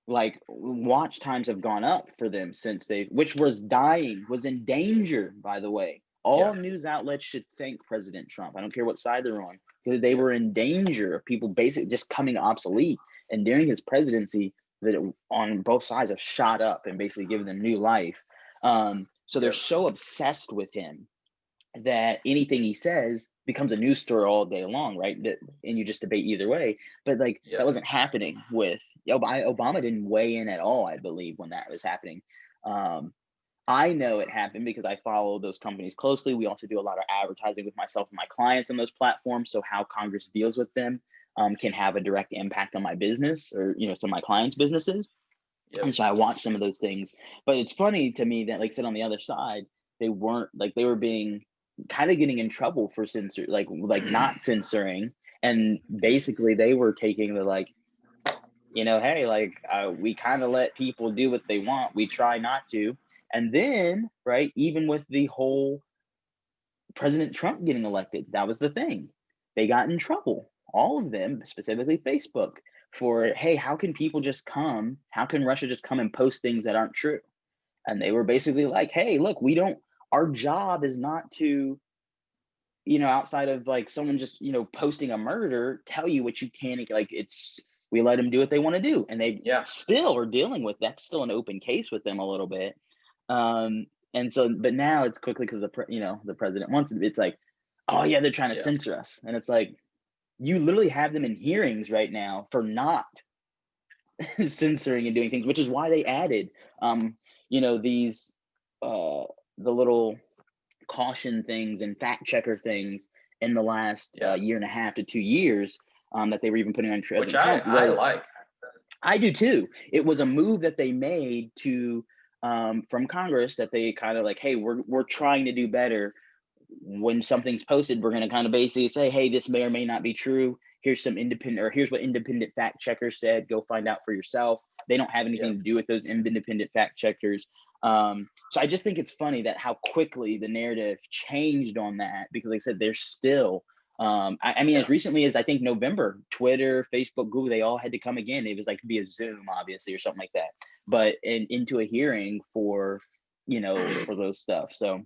Like, watch times have gone up for them since which was in danger, by the way. All news outlets should thank President Trump. I don't care what side they're on, because they were in danger of people basically just coming obsolete. And during his presidency, on both sides have shot up and basically given them new life. So they're so obsessed with him that anything he says becomes a news story all day long, right? And you just debate either way. But like, that wasn't happening with Obama. Didn't weigh in at all, I believe, when that was happening. I know it happened because I follow those companies closely. We also do a lot of advertising with myself and my clients on those platforms. So how Congress deals with them can have a direct impact on my business, or some of my clients' businesses. And so I watch some of those things. But it's funny to me that, like I said, on the other side, they weren't like, they were being kind of getting in trouble for not censoring, and basically they were taking the like, hey, like we kind of let people do what they want. We try not to. And then, right, even with the whole President Trump getting elected, that was the thing. They got in trouble, all of them, specifically Facebook, for, hey, how can people just come? How can Russia just come and post things that aren't true? And they were basically like, hey, look, our job is not to, outside of like someone just, posting a murder, tell you what you can, like we let them do what they want to do. And they still are dealing with, that's still an open case with them a little bit. And so, but now it's quickly because the president wants it. It's like, oh yeah, they're trying to censor us. And it's like, you literally have them in hearings right now for not censoring and doing things, which is why they added, these, the little caution things and fact checker things in the last year and a half to 2 years, that they were even putting on President Trump. I like. I do too. It was a move that they made to, from Congress, that they kind of like, hey, we're trying to do better. When something's posted, we're going to kind of basically say, hey, this may or may not be true. Here's here's what independent fact checkers said. Go find out for yourself. They don't have anything to do with those independent fact checkers. So I just think it's funny that how quickly the narrative changed on that, because like I said, they're still, as recently as I think November, Twitter, Facebook, Google, they all had to come again. It was like via Zoom, obviously, or something like that, but into a hearing for those stuff. So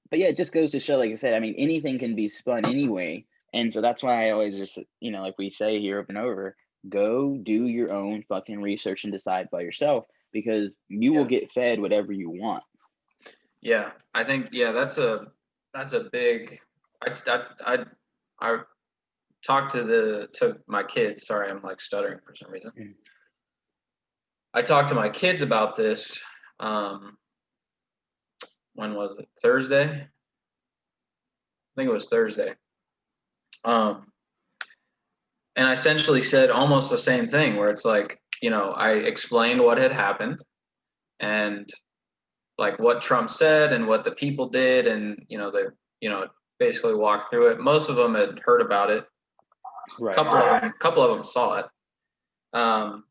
but yeah, it just goes to show, like I said, anything can be spun anyway. And so that's why I always just, like we say here over and over, go do your own fucking research and decide by yourself, because you will get fed whatever you want. Yeah, I think that's a big. I talked to my kids. Sorry, I'm like stuttering for some reason. I talked to my kids about this. When was it? Thursday? I think it was Thursday. And I essentially said almost the same thing, where it's like, I explained what had happened and like what Trump said and what the people did, and they basically walked through it. Most of them had heard about it. Right. A couple of them saw it. And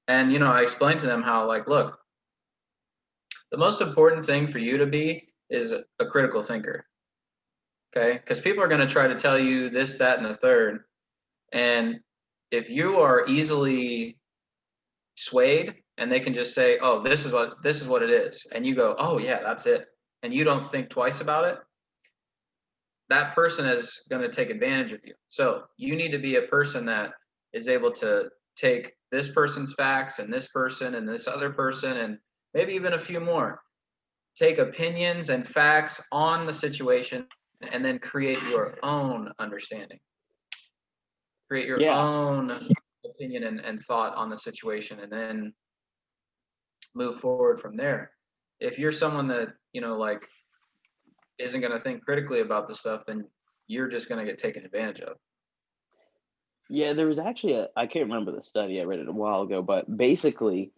I explained to them how, like, look, the most important thing for you to be is a critical thinker. Okay? Because people are going to try to tell you this, that, and the third. And if you are easily swayed, and they can just say, oh, this is what it is, and you go, oh yeah, that's it, and you don't think twice about it, that person is going to take advantage of you. So you need to be a person that is able to take this person's facts and this person and this other person and maybe even a few more, take opinions and facts on the situation, and then create your own understanding, create your own opinion and thought on the situation, and then move forward from there. If you're someone that like isn't going to think critically about the stuff, then you're just going to get taken advantage of. Yeah, there was actually I can't remember the study, I read it a while ago, but basically,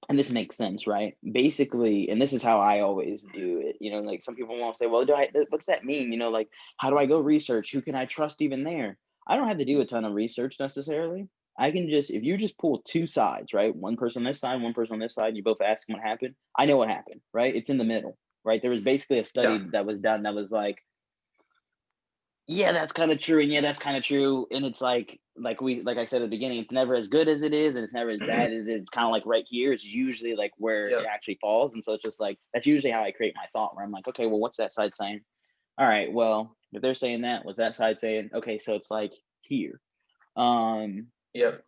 and this makes sense, right? Basically, and this is how I always do it, like some people won't say, well, what's that mean? Like, how do I go research? Who can I trust even there? I don't have to do a ton of research necessarily. I can if you just pull two sides, right? One person on this side, one person on this side, and you both ask them what happened. I know what happened, right? It's in the middle, right? There was basically a study that was done that was like, yeah, that's kind of true, and yeah, that's kind of true, and it's like I said at the beginning, it's never as good as it is, and it's never as bad as it is. It's kind of like right here. It's usually like where it actually falls, and so it's just like that's usually how I create my thought, where I'm like, okay, well, what's that side saying? All right, well, if they're saying that, what's that side saying? Okay, so it's like here. Yep.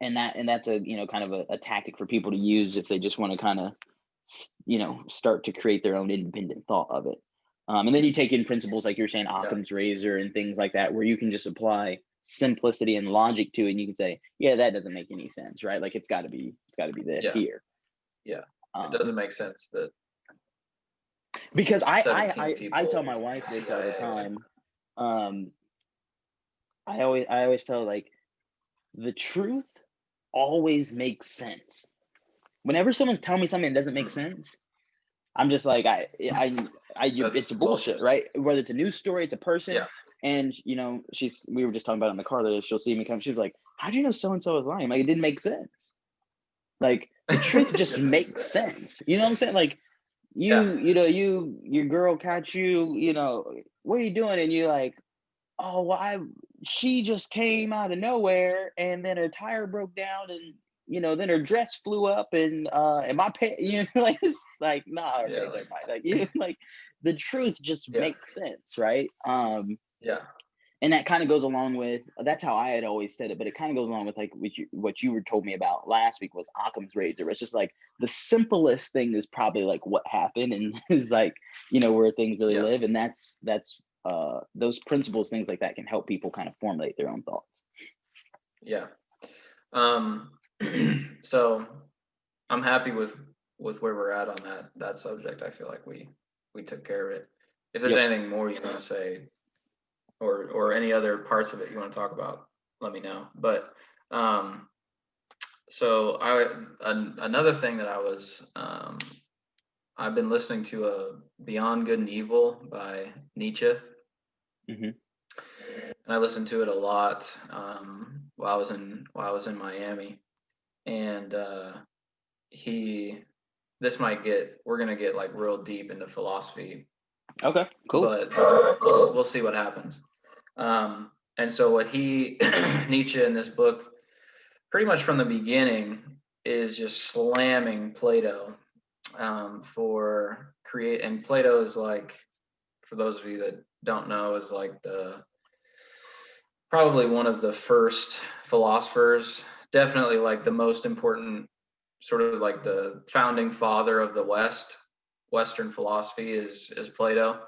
And that's a kind of a tactic for people to use if they just want to kind of start to create their own independent thought of it. And then you take in principles like you're saying, Occam's razor and things like that, where you can just apply simplicity and logic to it, and you can say, yeah, that doesn't make any sense, right? Like it's got to be this here. Yeah, it doesn't make sense that. Because I tell my wife this all the time. I always tell, like, the truth always makes sense whenever someone's telling me something that doesn't make sense, I'm just like, it's bullshit, right? Whether it's a news story, it's a person. Yeah. And we were just talking about it in the car that she'll see me come. She's like, how'd you know so-and-so is lying? I'm like, it didn't make sense. Like, the truth just makes sense. You know what I'm saying? Like, your girl catch you, what are you doing? And you're like, oh, well, she just came out of nowhere and then her tire broke down and, then her dress flew up and my pants, like, it's like, nah, okay, never mind. Like, the truth just makes sense, right? And that kind of goes along with, that's how I had always said it, but it kind of goes along with like what you were told me about last week was Occam's razor. It's just like the simplest thing is probably like what happened and is like, where things really live. And that's those principles, things like that can help people kind of formulate their own thoughts. Yeah. So I'm happy with where we're at on that subject. I feel like we took care of it. If there's anything more you want to say, or any other parts of it you want to talk about, let me know. But so another thing that I've been listening to Beyond Good and Evil by Nietzsche. Mm-hmm. And I listened to it a lot while I was in Miami. And we're gonna get like real deep into philosophy. Okay, cool. But we'll see what happens. And so what Nietzsche in this book, pretty much from the beginning, is just slamming Plato and Plato is like, for those of you that don't know, is like probably one of the first philosophers, definitely like the most important, sort of like the founding father of the Western philosophy is Plato.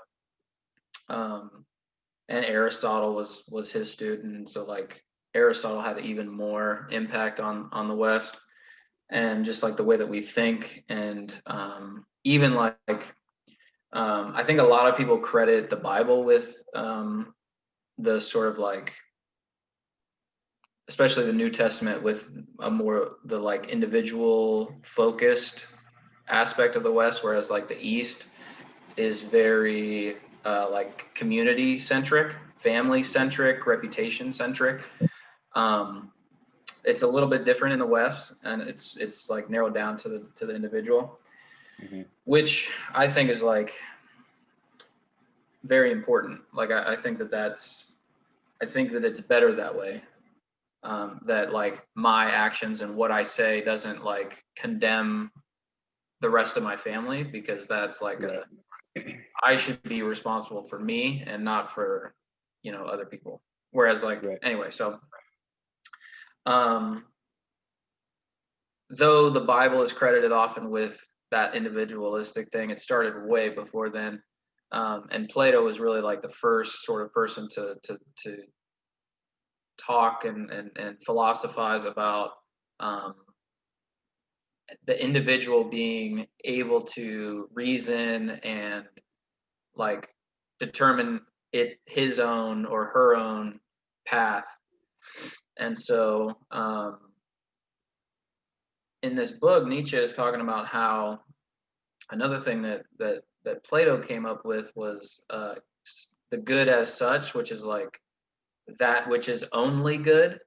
And Aristotle was his student, so like Aristotle had even more impact on the West, and just like the way that we think, and even like I think a lot of people credit the Bible with the sort of like, especially the New Testament, with the like individual focused aspect of the West, whereas like the East is very like community centric, family centric, reputation centric. It's a little bit different in the West, and it's like narrowed down to the individual, mm-hmm. which I think is like very important. Like I think that it's better that way. That like my actions and what I say doesn't like condemn the rest of my family, because that's like I should be responsible for me and not for, other people. Whereas like, anyway, so, though the Bible is credited often with that individualistic thing, it started way before then. And Plato was really like the first sort of person to talk and philosophize about the individual being able to reason and like determine his own or her own path. And so in this book, Nietzsche is talking about how another thing that Plato came up with was the good as such, which is like that which is only good.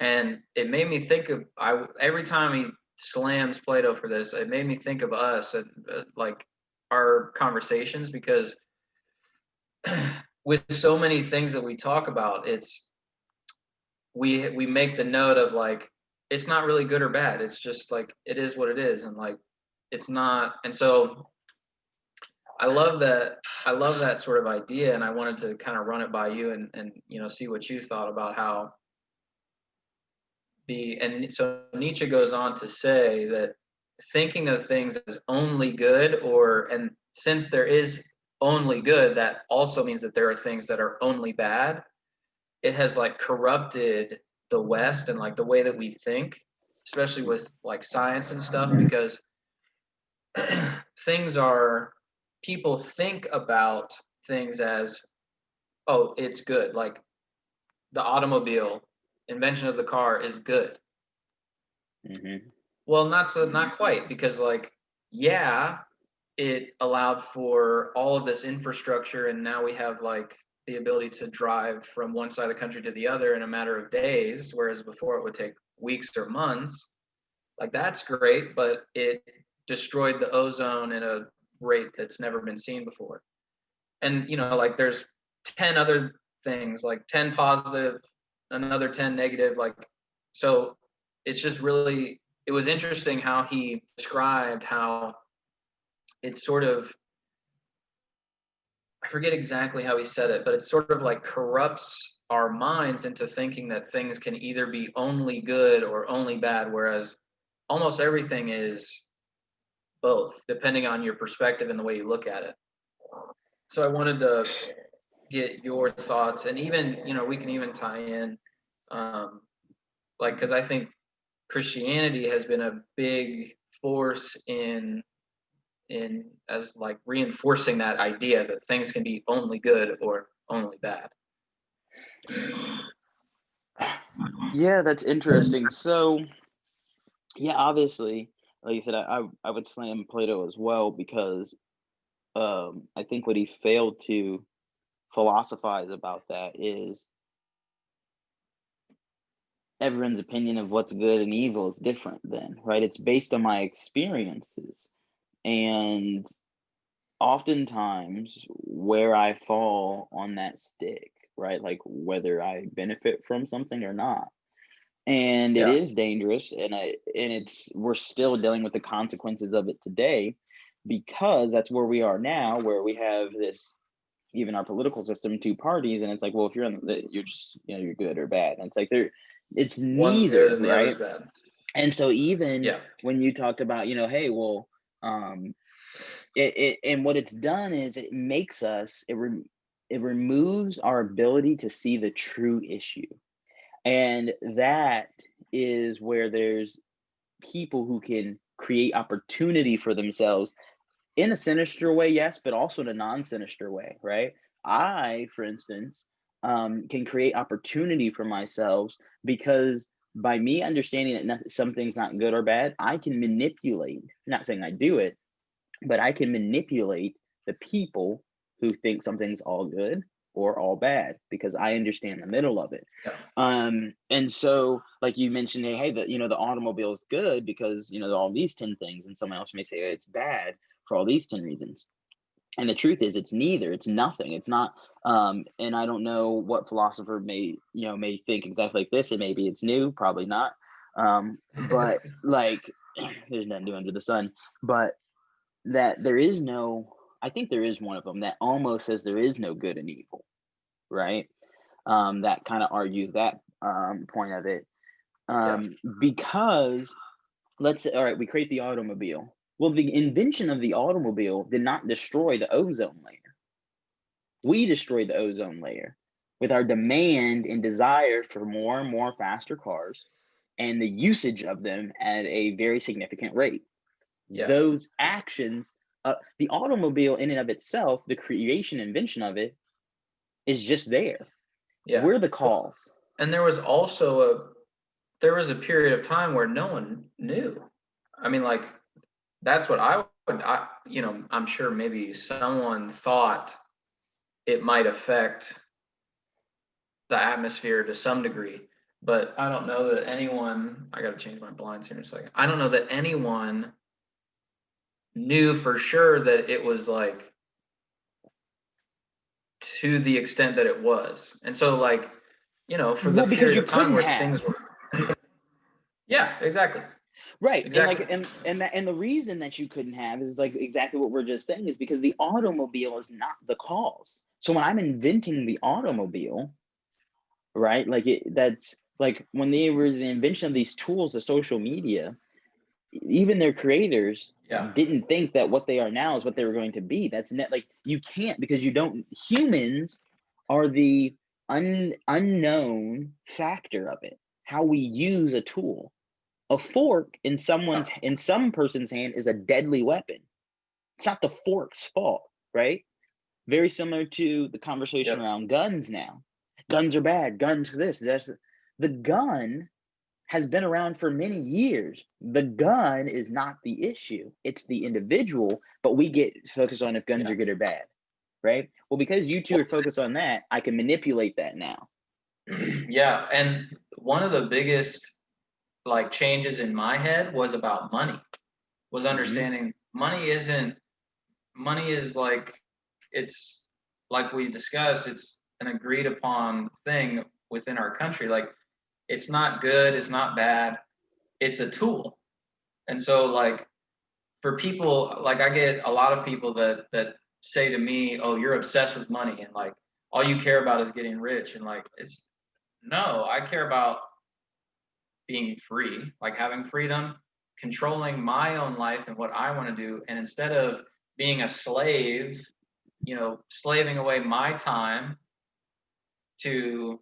And it made me think of, every time he slams Plato for this, it made me think of us and like our conversations, because with so many things that we talk about, it's we make the note of like, it's not really good or bad, it's just like it is what it is, and like it's not. And so I love that sort of idea, and I wanted to kind of run it by you and see what you thought about how and so Nietzsche goes on to say that thinking of things as only good, and since there is only good, that also means that there are things that are only bad. It has like corrupted the West and like the way that we think, especially with like science and stuff, because people think about things as, oh, it's good. Like the automobile, invention of the car is good. Mm-hmm. Well, not quite, because like, yeah, it allowed for all of this infrastructure, and now we have like the ability to drive from one side of the country to the other in a matter of days, whereas before it would take weeks or months. Like, that's great, but it destroyed the ozone at a rate that's never been seen before. And like, there's 10 other things, like 10 positive, another 10 negative, like, so it's just really, it was interesting how he described how it's sort of, I forget exactly how he said it, but it sort of like corrupts our minds into thinking that things can either be only good or only bad, whereas almost everything is both, depending on your perspective and the way you look at it. So I wanted to get your thoughts, and even we can even tie in, like, because I think Christianity has been a big force in as like reinforcing that idea that things can be only good or only bad. Yeah, that's interesting. So, yeah, obviously, like you said, I would slam Plato as well, because I think what he failed to philosophize about that is everyone's opinion of what's good and evil is different then, right? It's based on my experiences. And oftentimes where I fall on that stick, right? Like whether I benefit from something or not. And it Yeah. is dangerous, and we're still dealing with the consequences of it today, because that's where we are now, where we have this, even our political system, two parties, and it's like, well, if you're you're just, you're good or bad, and it's like it's One's good neither, and the right? other's bad. And so even Yeah. when you talked about, hey, well, and what it's done is it makes us, it removes our ability to see the true issue. And that is where there's people who can create opportunity for themselves in a sinister way, yes, but also in a non-sinister way, right? I, for instance, can create opportunity for myself, because by me understanding that something's not good or bad, I can manipulate, not saying I do it, but I can manipulate the people who think something's all good or all bad, because I understand the middle of it. Yeah. And so, like you mentioned, hey, the automobile is good because all these 10 things, and someone else may say it's bad for all these 10 reasons. And the truth is, it's neither. It's nothing. It's not. And I don't know what philosopher may think exactly like this, and maybe it's new, probably not. But like, there's nothing new under the sun. But that there is no, I think there is one of them that almost says there is no good and evil, right? That kind of argues that point of it. Because let's say, all right, we create the automobile. Well, the invention of the automobile did not destroy the ozone layer. We destroyed the ozone layer with our demand and desire for more and more faster cars and the usage of them at a very significant rate. Yeah. Those actions, the automobile in and of itself, the creation, invention of it, is just there. Yeah. We're the cause. And there was also a period of time where no one knew. I mean, like, that's what I'm sure maybe someone thought it might affect the atmosphere to some degree, but I don't know that anyone, I got to change my blinds here in a second. I don't know that anyone knew for sure that it was like to the extent that it was. And so, like, for the period of time where things were. Yeah, exactly. Right. Exactly. And the reason that you couldn't have is like exactly what we're just saying, is because the automobile is not the cause. So when I'm inventing the automobile, right, like that's like when there was the invention of these tools, the social media, even their creators didn't think that what they are now is what they were going to be. That's like, you can't, because humans are the unknown factor of it, how we use a tool. A fork in some person's hand is a deadly weapon. It's not the fork's fault, right? Very similar to the conversation around guns now. Guns are bad. Guns this. The gun has been around for many years. The gun is not the issue. It's the individual, but we get focused on if guns are good or bad, right? Well, because you two are focused on that, I can manipulate that now. Yeah, and one of the biggest like changes in my head was about money. Was understanding money is like it's like we discussed, it's an agreed upon thing within our country. Like it's not good, it's not bad, it's a tool. And so like for people, like I get a lot of people that say to me, "Oh, you're obsessed with money and like all you care about is getting rich." And like it's no, I care about being free, like having freedom, controlling my own life and what I want to do. And instead of being a slave, slaving away my time to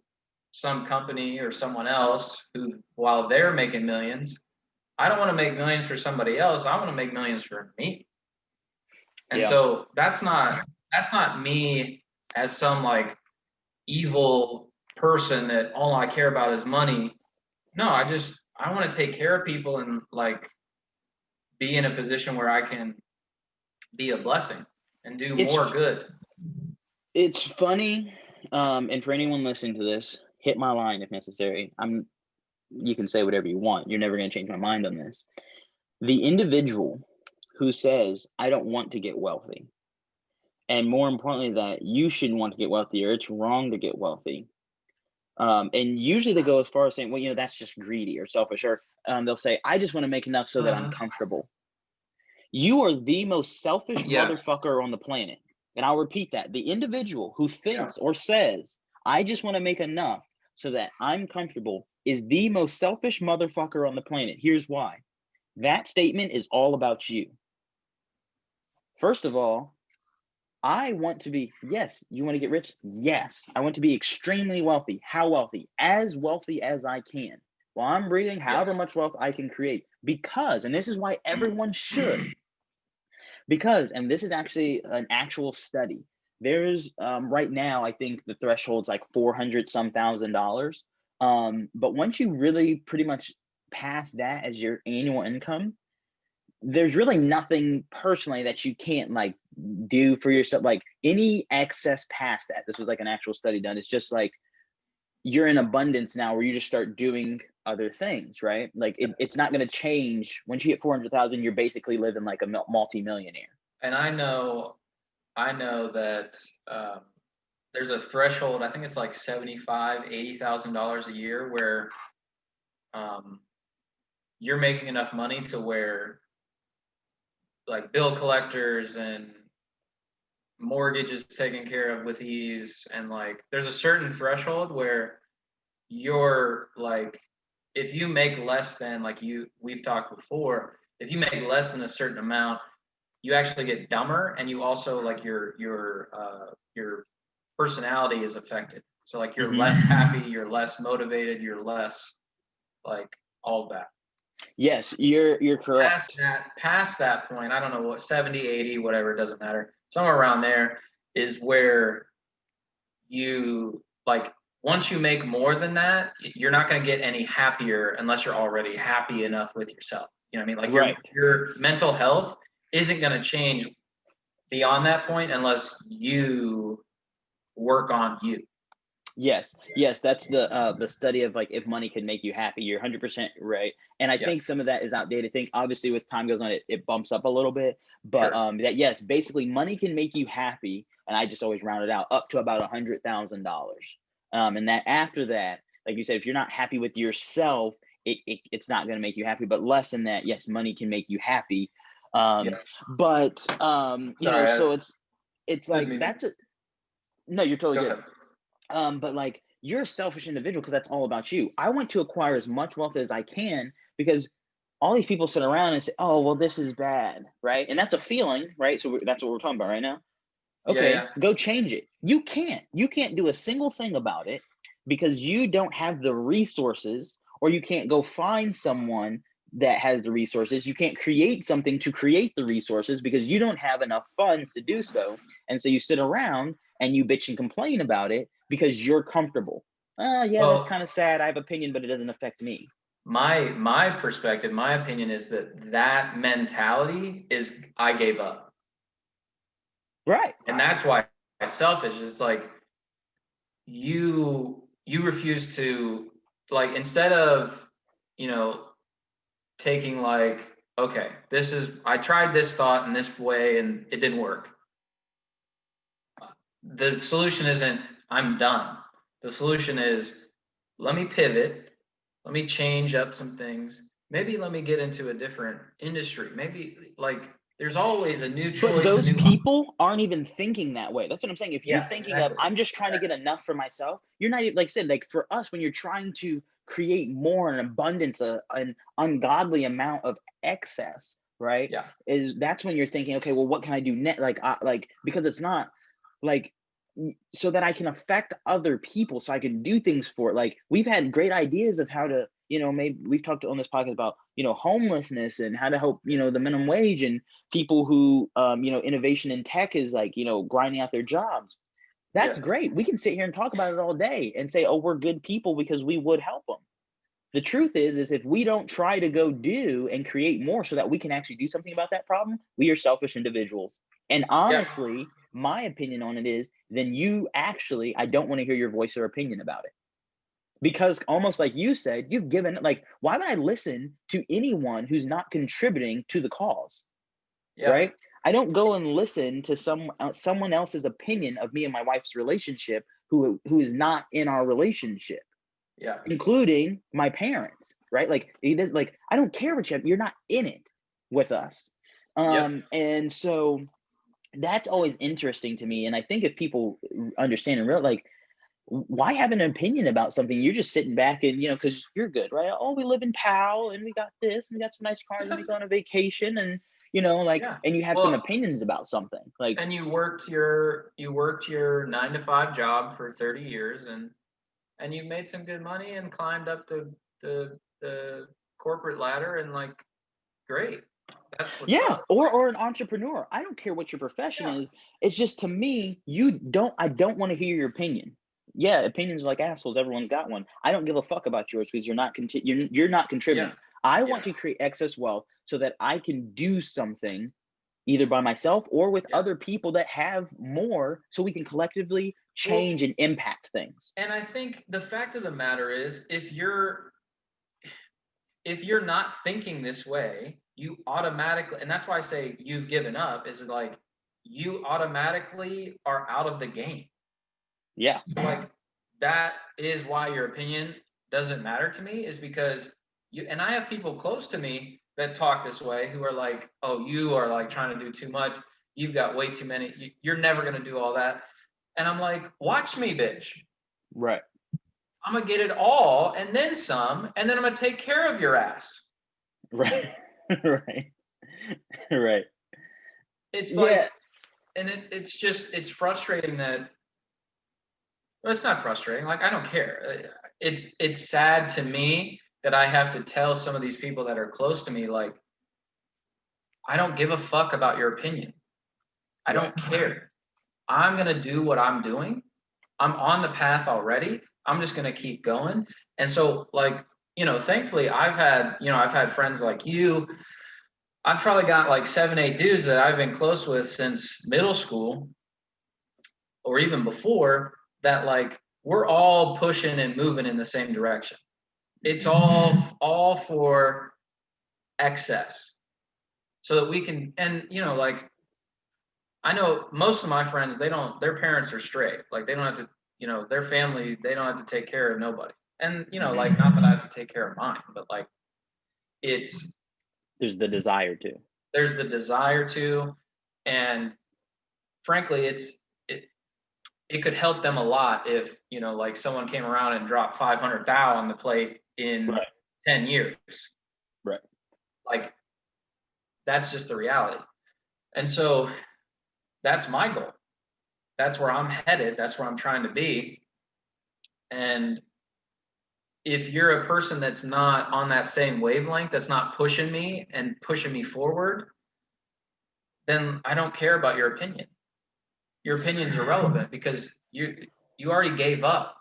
some company or someone else who, while they're making millions, I don't want to make millions for somebody else. I want to make millions for me. And so that's not me as some like evil person that all I care about is money. No, I want to take care of people and like be in a position where I can be a blessing and do more good. It's funny, and for anyone listening to this, hit my line if necessary. You can say whatever you want. You're never going to change my mind on this. The individual who says, I don't want to get wealthy, and more importantly, that you shouldn't want to get wealthy or it's wrong to get wealthy. And usually they go as far as saying, well, that's just greedy or selfish, or they'll say, I just want to make enough so that I'm comfortable. You are the most selfish motherfucker on the planet. And I'll repeat that. The individual who thinks or says, I just want to make enough so that I'm comfortable is the most selfish motherfucker on the planet. Here's why. That statement is all about you. First of all, I want to be, yes, you want to get rich? Yes. I want to be extremely wealthy. How wealthy? As wealthy as I can. While I'm breathing, however much wealth I can create. Because, and this is why everyone should, because, and this is actually an actual study. There's right now, I think the threshold's like $400 some thousand. But once you really pretty much pass that as your annual income, there's really nothing personally that you can't like do for yourself. Like any excess past that, this was like an actual study done. It's just like you're in abundance now where you just start doing other things, right? Like it's not going to change. Once you hit 400,000, you're basically living like a multi-millionaire. And I know that there's a threshold. I think it's like $75,000, $80,000 a year where you're making enough money to where like bill collectors and mortgages taken care of with ease, and like there's a certain threshold where you're like, if you make less than like we've talked before, if you make less than a certain amount, you actually get dumber, and you also like your personality is affected. So like you're less happy, you're less motivated, you're less like all that. Yes, you're correct. Past that point, I don't know what, 70, 80, whatever, it doesn't matter. Somewhere around there is where you like, once you make more than that, you're not going to get any happier unless you're already happy enough with yourself. You know what I mean? Like your mental health isn't going to change beyond that point unless you work on you. Yes, that's the study of like if money can make you happy. You're 100% right, and I think some of that is outdated. I think obviously with time goes on, it bumps up a little bit, but that yes, basically money can make you happy, and I just always round it out up to about $100,000. And that after that, like you said, if you're not happy with yourself, it's not going to make you happy. But less than that, yes, money can make you happy. But so it's like that's it. No, you're totally good. But like you're a selfish individual because that's all about you. I want to acquire as much wealth as I can because all these people sit around and say, oh, well, this is bad, right? And that's a feeling, right? So that's what we're talking about right now. Okay, go change it. You can't do a single thing about it because you don't have the resources, or you can't go find someone that has the resources. You can't create something to create the resources because you don't have enough funds to do so. And so you sit around and you bitch and complain about it because you're comfortable. That's kind of sad. I have opinion, but it doesn't affect me. my perspective, my opinion is that mentality is I gave up. Right. And that's why it's selfish. It's like you refuse to, like, instead of, taking like, okay, I tried this thought in this way and it didn't work. The solution isn't I'm done. The solution is let me pivot, let me change up some things. Maybe let me get into a different industry. Maybe, like, there's always a new choice. But those people aren't even thinking that way. That's what I'm saying. If you're thinking exactly. of, I'm just trying to get enough for myself, you're not even, like I said, like for us, when you're trying to create more, an abundance, an ungodly amount of excess, right? Yeah. That's when you're thinking, okay, well, what can I do next? Because it's not like, so that I can affect other people, so I can do things for it. Like, we've had great ideas of how to, maybe we've talked on this podcast about, homelessness and how to help, the minimum wage and people who, innovation in tech is like, grinding out their jobs. That's great. We can sit here and talk about it all day and say, oh, we're good people because we would help them. The truth is if we don't try to go do and create more so that we can actually do something about that problem, we are selfish individuals. And honestly, my opinion on it is, then I don't want to hear your voice or opinion about it. Because almost like you said, you've given, like, why would I listen to anyone who's not contributing to the cause? Right? I don't go and listen to someone else's opinion of me and my wife's relationship who is not in our relationship. Yeah. Including my parents, right? Like, I don't care what you're not in it with us. And so that's always interesting to me. And I think if people understand and real, like, why have an opinion about something? You're just sitting back and, because you're good, right? Oh, we live in Powell and we got this and we got some nice cars and we go on a vacation and, and you have some opinions about something, like, and you worked your 9-to-5 job for 30 years and you made some good money and climbed up the corporate ladder, and, like, great. That's what's up. Or an entrepreneur. I don't care what your profession is. It's just, to me, I don't want to hear your opinion. Yeah, opinions are like assholes. Everyone's got one. I don't give a fuck about yours because you're not contributing. I want to create excess wealth so that I can do something either by myself or with other people that have more, so we can collectively change and impact things. And I think the fact of the matter is, if you're not thinking this way, you automatically, and that's why I say you've given up, is like you automatically are out of the game. Yeah. So, like, that is why your opinion doesn't matter to me, is because and I have people close to me that talk this way who are like, oh, you are, like, trying to do too much. You've got way too many. You're never going to do all that. And I'm like, watch me, bitch. Right. I'm going to get it all and then some, and then I'm going to take care of your ass. Right. Right. It's like, and it's frustrating that, well, it's not frustrating. Like, I don't care. It's sad to me that I have to tell some of these people that are close to me, like, I don't give a fuck about your opinion. I don't care. I'm going to do what I'm doing. I'm on the path already. I'm just going to keep going. And so, like, thankfully I've had friends like you. I've probably got like 7, 8 dudes that I've been close with since middle school or even before, that, like, we're all pushing and moving in the same direction. It's all for excess so that we can, and, like, I know most of my friends, their parents are straight. Like, they don't have to, their family, they don't have to take care of nobody. And, like, not that I have to take care of mine, but, like, there's the desire to, and frankly, it could help them a lot if, like, someone came around and dropped 500 thou on the plate in 10 years. Right. Like, that's just the reality. And so that's my goal. That's where I'm headed. That's where I'm trying to be. And if you're a person that's not on that same wavelength, that's not pushing me and pushing me forward, then I don't care about your opinion. Your opinion's irrelevant because you already gave up.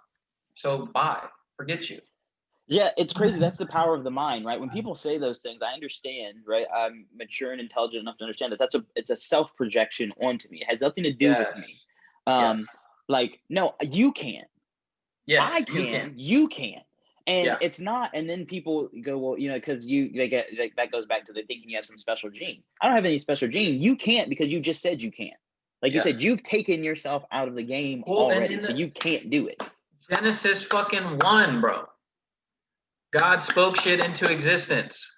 So bye. Forget you. Yeah, it's crazy. That's the power of the mind, right? When people say those things, I understand, right? I'm mature and intelligent enough to understand that it's a self projection onto me. It has nothing to do with me. Yes. Like, no, you can't. Yes. I can. You can't. And Yeah. it's not. And then people go, well, because they get like, that goes back to the thinking you have some special gene. I don't have any special gene. You can't because you just said you can't. Like you said, you've taken yourself out of the game already, so you can't do it. Genesis fucking 1, bro. God spoke shit into existence.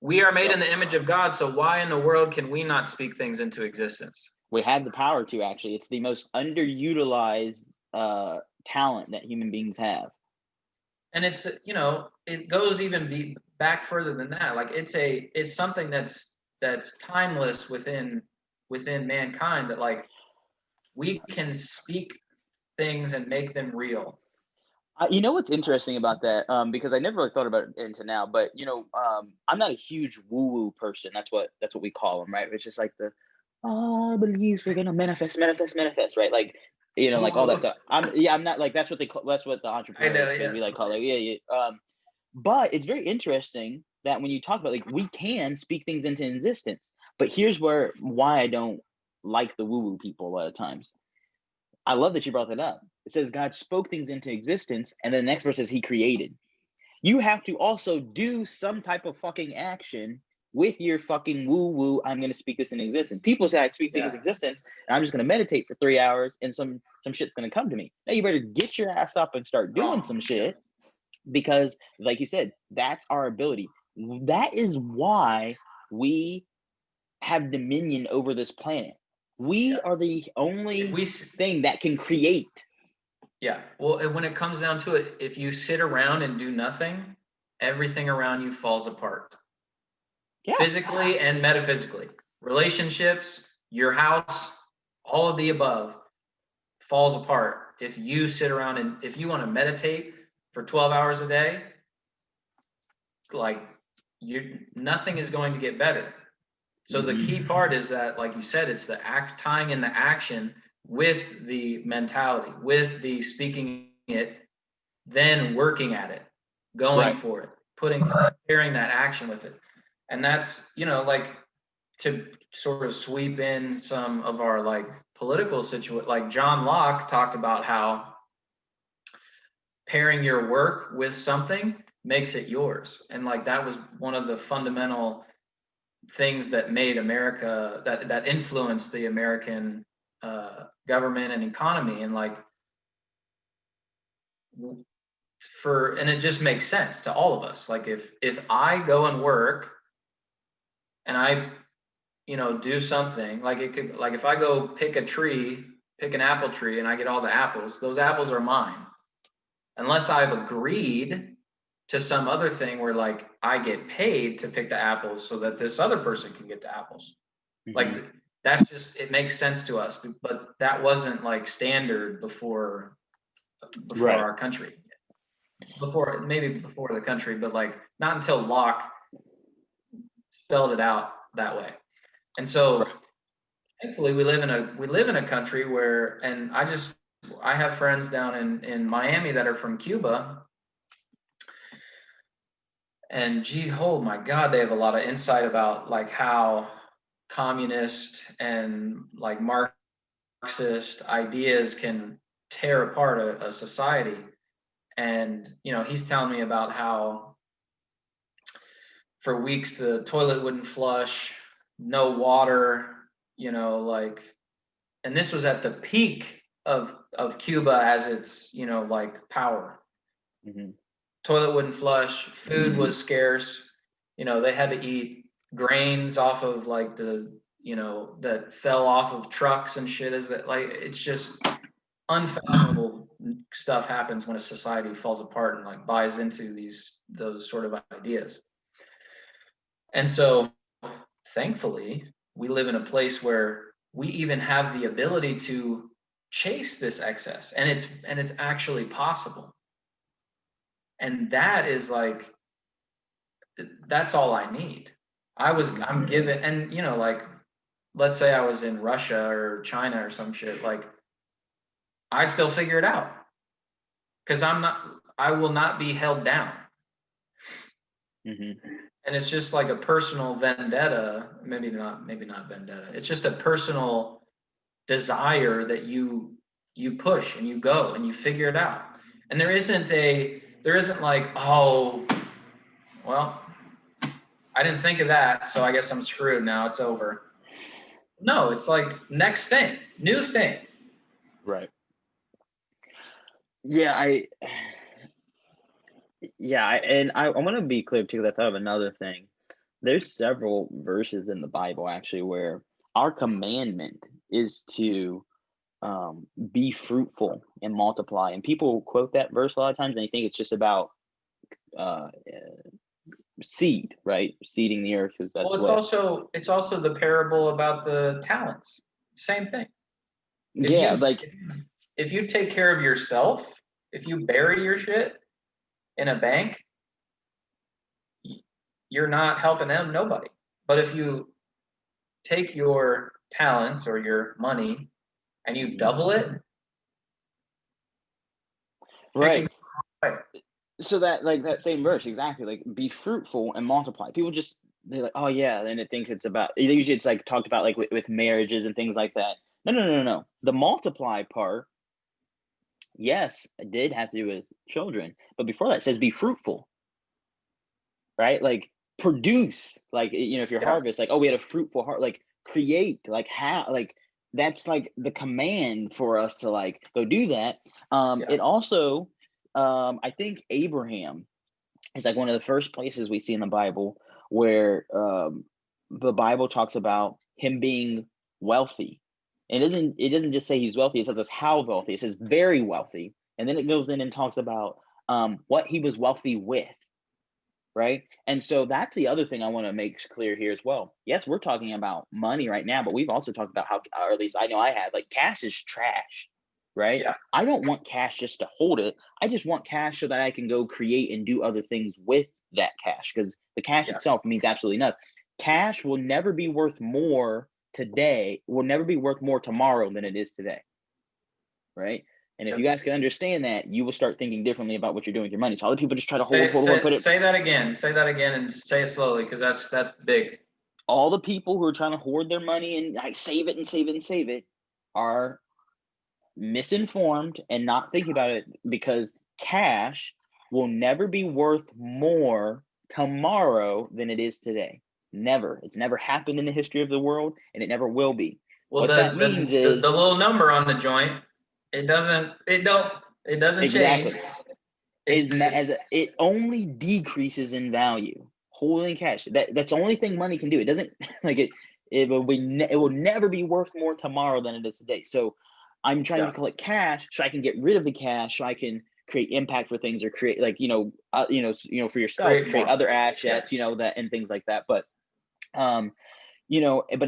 We are made in the image of God, so why in the world can we not speak things into existence? We have the power to, actually. It's the most underutilized talent that human beings have. And it's, it goes even back further than that. Like it's something that's timeless within mankind, that like we can speak things and make them real. You know what's interesting about that? Because I never really thought about it until now, but I'm not a huge woo-woo person. That's what we call them, right? It's just like the beliefs we're gonna manifest, right? Like, like all that stuff. I'm not like that's what the entrepreneurs we like call it. Yeah. But it's very interesting that when you talk about, like, we can speak things into existence. But here's why I don't like the woo-woo people a lot of times. I love that you brought that up. It says God spoke things into existence, and then the next verse says he created. You have to also do some type of fucking action with your fucking woo-woo. I'm going to speak this in existence. People say I speak things in existence, and I'm just going to meditate for 3 hours, and some shit's going to come to me. Now you better get your ass up and start doing some shit, because, like you said, that's our ability. That is why we have dominion over this planet. We are the only thing that can create. Yeah. Well, when it comes down to it, if you sit around and do nothing, everything around you falls apart. Yeah. Physically and metaphysically. Relationships, your house, all of the above falls apart. If you sit around and if you want to meditate for 12 hours a day, like nothing is going to get better. So the key part is that, like you said, it's the tying in the action with the mentality, with the speaking it, then working at it, going for it, pairing that action with it. And that's, like, to sort of sweep in some of our like political situation, like John Locke talked about how pairing your work with something makes it yours. And like that was one of the fundamental things that made America, that influenced the American government and economy. And like and it just makes sense to all of us. Like if I go and work and I do something, like it could, like if I go pick an apple tree and I get all the apples, those apples are mine. Unless I've agreed to some other thing where like I get paid to pick the apples so that this other person can get the apples. Like that's just, it makes sense to us, but that wasn't like standard before our country. Maybe before the country, but like not until Locke spelled it out that way. And so thankfully we live in a country where, and I have friends down in Miami that are from Cuba. And oh my God, they have a lot of insight about like how communist and like Marxist ideas can tear apart a society. And, he's telling me about how for weeks the toilet wouldn't flush, no water, like, and this was at the peak of Cuba as its, like power. Toilet wouldn't flush, food was scarce, they had to eat grains off of like that fell off of trucks and shit. Is that like, it's just unfathomable stuff happens when a society falls apart and like buys into those sort of ideas. And so thankfully we live in a place where we even have the ability to chase this excess, and it's actually possible. And that is like, that's all I need. I'm given, and like, let's say I was in Russia or China or some shit, like I still figure it out. Cause I will not be held down. Mm-hmm. And it's just like a personal vendetta, maybe not vendetta. It's just a personal desire that you push and you go and you figure it out. And there isn't like, oh, well, I didn't think of that, so I guess I'm screwed now. It's over. No, it's like next thing, new thing. Right. Yeah, and I want to be clear too, because I thought of another thing. There's several verses in the Bible actually where our commandment is to be fruitful and multiply, and people quote that verse a lot of times and they think it's just about seed, right? Seeding the earth, because that's it's also the parable about the talents. Same thing. If you take care of yourself, if you bury your shit in a bank, you're not helping them, nobody. But if you take your talents or your money and you double it, right. So that, like, that same verse, exactly, like, be fruitful and multiply. People just, they're like, oh yeah, and it thinks it's about, usually it's like talked about like with marriages and things like that. No. The multiply part, yes, it did have to do with children, but before that it says be fruitful, right? Like produce, like, if your harvest, like, oh, we had a fruitful heart, like create, like like that's like the command for us to like go do that. It also, I think Abraham is like one of the first places we see in the Bible where the Bible talks about him being wealthy. It doesn't just say he's wealthy, it says us how wealthy. It says very wealthy. And then it goes in and talks about what he was wealthy with. Right. And so that's the other thing I want to make clear here as well. Yes, we're talking about money right now, but we've also talked about how, or at least I know I had, like, cash is trash. Right. Yeah. I don't want cash just to hold it. I just want cash so that I can go create and do other things with that cash, because the cash itself means absolutely nothing. Cash will never be worth more today, will never be worth more tomorrow than it is today. Right. And if you guys can understand that, you will start thinking differently about what you're doing with your money. So other people just try to hold and put it. Say that again. Say that again and say it slowly, because that's big. All the people who are trying to hoard their money and like save it are misinformed and not thinking about it, because cash will never be worth more tomorrow than it is today. Never. It's never happened in the history of the world, and it never will be. Well, that means is the little number on the joint. It doesn't exactly change. It only decreases in value. Holding cash, that's the only thing money can do. It doesn't like it will never be worth more tomorrow than it is today. So I'm trying to collect cash so I can get rid of the cash, so I can create impact for things, or create, like, for yourself, create other assets, that, and things like that. But but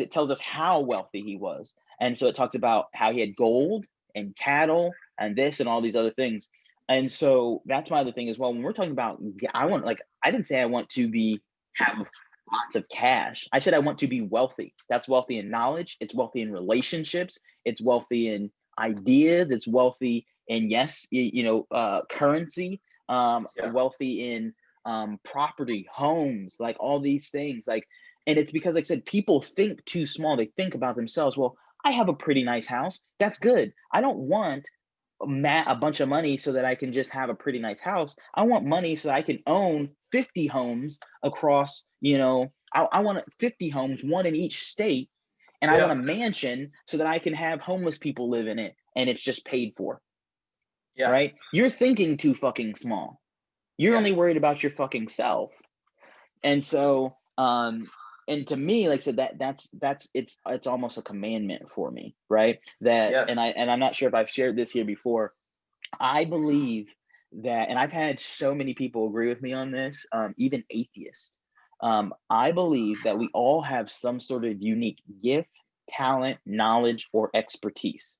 it tells us how wealthy he was. And so it talks about how he had gold and cattle and this and all these other things. And so that's my other thing as well. When we're talking about, I didn't say I want to have lots of cash. I said I want to be wealthy. That's wealthy in knowledge. It's wealthy in relationships. It's wealthy in ideas. It's wealthy in, currency. Wealthy in property, homes, like all these things. Like, and it's because, like I said, people think too small. They think about themselves. Well, I have a pretty nice house. That's good. I don't want a bunch of money so that I can just have a pretty nice house. I want money so that I can own 50 homes across, I want 50 homes, one in each state. And I want a mansion so that I can have homeless people live in it and it's just paid for. Yeah. Right? You're thinking too fucking small. You're only worried about your fucking self. And so, and to me, like I said, it's almost a commandment for me, right? And I'm not sure if I've shared this here before. I believe that, and I've had so many people agree with me on this, even atheists. I believe that we all have some sort of unique gift, talent, knowledge, or expertise.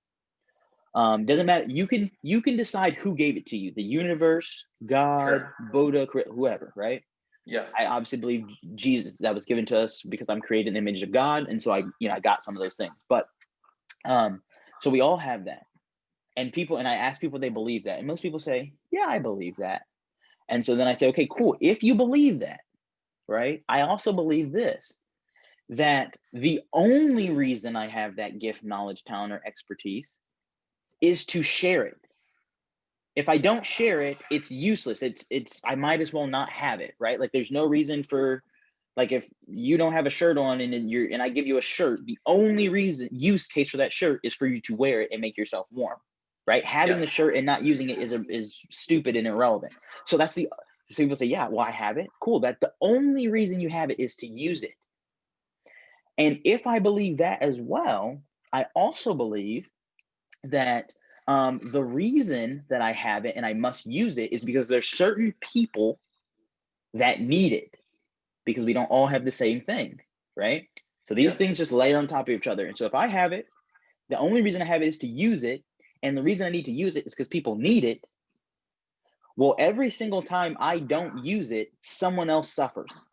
Doesn't matter. You can decide who gave it to you: the universe, God, Buddha, whoever, right? Yeah. I obviously believe Jesus, that was given to us because I'm created in the image of God. And so I got some of those things. But so we all have that. And I ask people if they believe that. And most people say, yeah, I believe that. And so then I say, okay, cool. If you believe that, right? I also believe this, that the only reason I have that gift, knowledge, talent, or expertise is to share it. If I don't share it, it's useless. I might as well not have it, right? Like there's no reason for, like if you don't have a shirt on and I give you a shirt, the only use case for that shirt is for you to wear it and make yourself warm, right? Having the shirt and not using it is stupid and irrelevant. So so people say, yeah, well, I have it. Cool. That the only reason you have it is to use it. And if I believe that as well, I also believe that the reason that I have it and I must use it is because there's certain people that need it, because we don't all have the same thing, right? So these things just layer on top of each other. And so if I have it, the only reason I have it is to use it. And the reason I need to use it is because people need it. Well, every single time I don't use it, someone else suffers.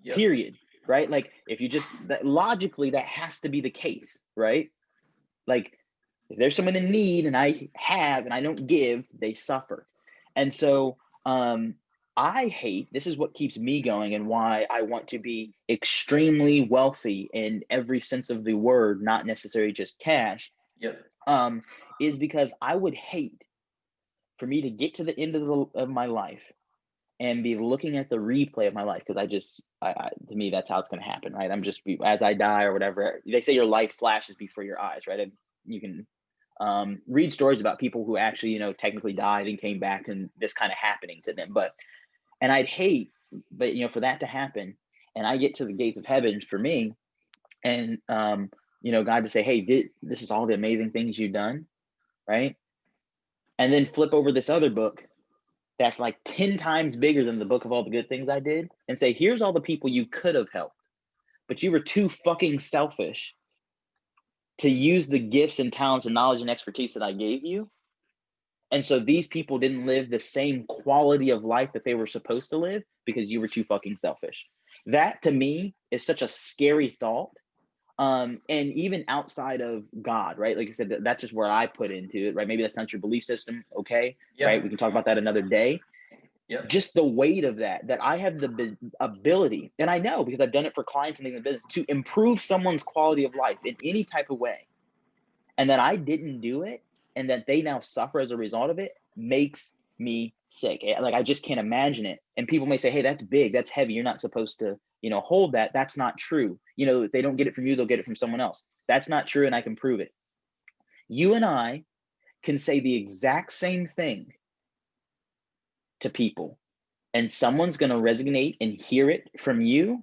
Period. Right? Like if you just logically, that has to be the case, right? Like if there's someone in need and I have and I don't give, they suffer. And so this is what keeps me going and why I want to be extremely wealthy in every sense of the word, not necessarily just cash, is because I would hate for me to get to the end of my life and be looking at the replay of my life, because to me, that's how it's going to happen, right? I'm just, as I die or whatever, they say your life flashes before your eyes, right? And you can read stories about people who actually, technically died and came back and this kind of happening to them. And I'd hate, but for that to happen and I get to the gates of heaven for me and, God to say, hey, this is all the amazing things you've done, right? And then flip over this other book that's like 10 times bigger than the book of all the good things I did and say, here's all the people you could have helped, but you were too fucking selfish to use the gifts and talents and knowledge and expertise that I gave you. And so these people didn't live the same quality of life that they were supposed to live because you were too fucking selfish. That to me is such a scary thought. And even outside of God, right? Like I said, that's just where I put into it, right? Maybe that's not your belief system. Okay. Right. We can talk about that another day. Just the weight of that I have the ability, and I know because I've done it for clients and in the business, to improve someone's quality of life in any type of way. And that I didn't do it and that they now suffer as a result of it makes me sick. Like, I just can't imagine it. And people may say, hey, that's big, that's heavy, you're not supposed to, hold that. That's not true. If they don't get it from you, they'll get it from someone else. That's not true. And I can prove it. You and I can say the exact same thing to people and someone's going to resonate and hear it from you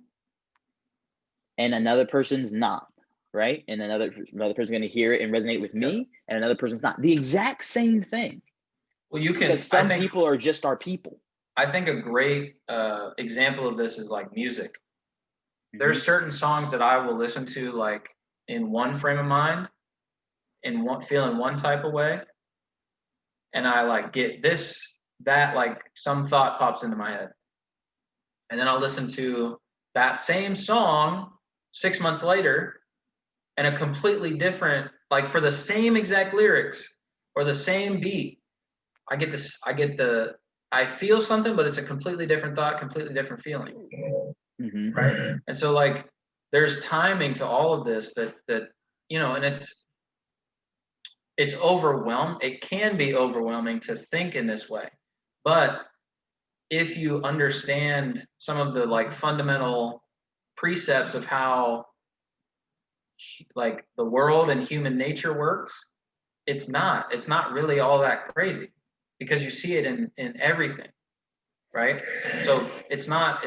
and another person's not, right? And another person's going to hear it and resonate with me and another person's not. The exact same thing. Well, you can, because some people are just our people. I think a great example of this is like music. There's certain songs that I will listen to like in one frame of mind, feeling one type of way, and I like get that like some thought pops into my head, and then I'll listen to that same song 6 months later, and a completely different, like for the same exact lyrics or the same beat, I feel something, but it's a completely different thought, completely different feeling. Right. And so like there's timing to all of this that and it's overwhelming. It can be overwhelming to think in this way. But if you understand some of the like fundamental precepts of how like the world and human nature works, it's not really all that crazy because you see it in everything. Right. So it's not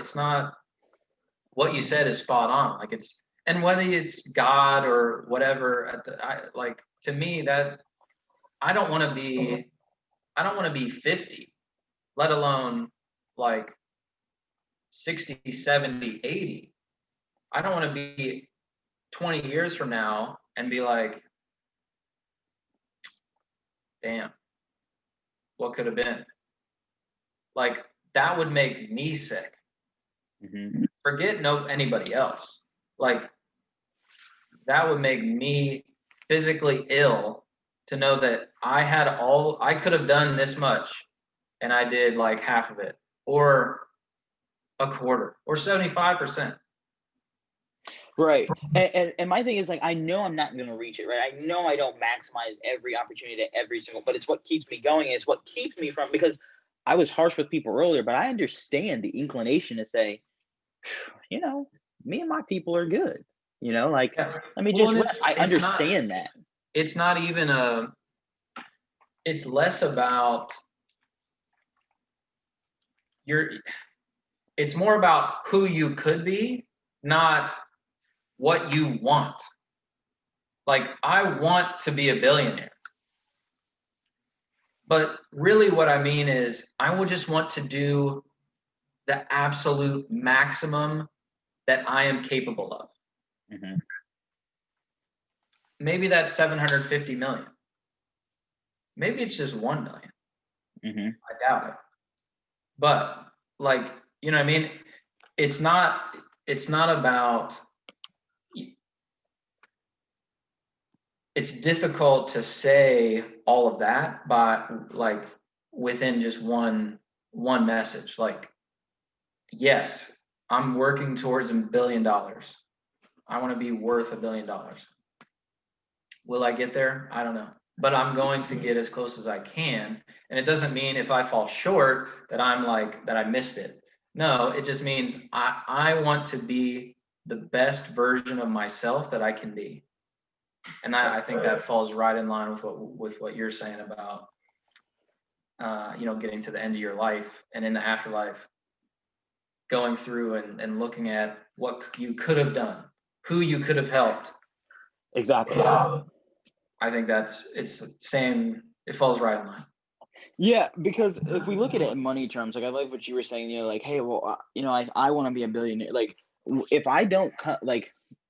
what you said is spot on. Like and whether it's God or whatever, to me that I don't want to be 50, let alone like 60, 70, 80. I don't want to be 20 years from now and be like, damn, what could have been? Like that would make me sick. Forget anybody else. Like that would make me physically ill to know that I could have done this much and I did like half of it, or a quarter, or 75%. Right. And my thing is like, I know I'm not going to reach it, right? I know I don't maximize every opportunity at every single, but it's what keeps me going. It's what keeps me from, because I was harsh with people earlier, but I understand the inclination to say, you know, me and my people are good, like, Yeah. let me Well, just and rest. I understand that. It's not even it's less about it's more about who you could be, not what you want. Like, I want to be a billionaire. But really what I mean is I would just want to do the absolute maximum that I am capable of. Mm-hmm. Maybe that's 750 million. Maybe it's just 1 million. Mm-hmm. I doubt it. But like, you know what I mean? It's not about, it's difficult to say all of that by like within just one message. Like, yes, I'm working towards $1 billion. I want to be worth $1 billion. Will I get there? I don't know. But I'm going to get as close as I can. And it doesn't mean if I fall short that that I missed it. No, it just means I want to be the best version of myself that I can be. And I think that falls right in line with what you're saying about, getting to the end of your life and in the afterlife, going through and looking at what you could have done, who you could have helped. Exactly. I think it's the same. It falls right in line. Yeah, because if we look at it in money terms, like I like what you were saying, like, hey, well, I want to be a billionaire. Like, if I don't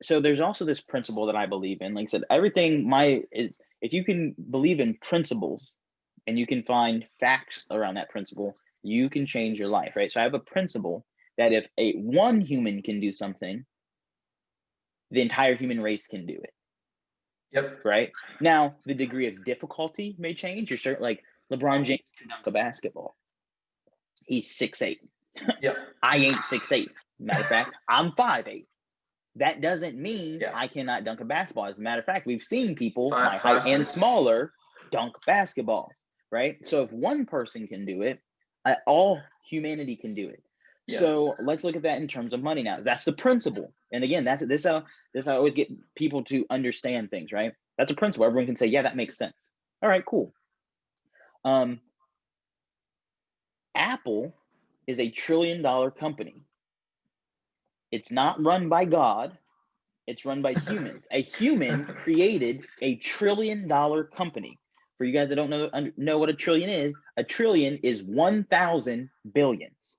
so there's also this principle that I believe in. Like I said, everything is, if you can believe in principles and you can find facts around that principle, you can change your life, right? So I have a principle that if one human can do something, the entire human race can do it. Yep. Right? Now, the degree of difficulty may change. You're certain, like LeBron James can dunk a basketball. He's 6'8". Yep. I ain't 6'8". Matter of fact, I'm 5'8". That doesn't mean I cannot dunk a basketball. As a matter of fact, we've seen people my height and smaller dunk basketballs, right? So if one person can do it, all humanity can do it. Yeah. So let's look at that in terms of money now. That's the principle. And again, this how I always get people to understand things, right? That's a principle. Everyone can say, yeah, that makes sense. All right, cool. Apple is a $1 trillion company. It's not run by God. It's run by humans. A human created a $1 trillion company. For you guys that don't know what a trillion is 1,000 billions.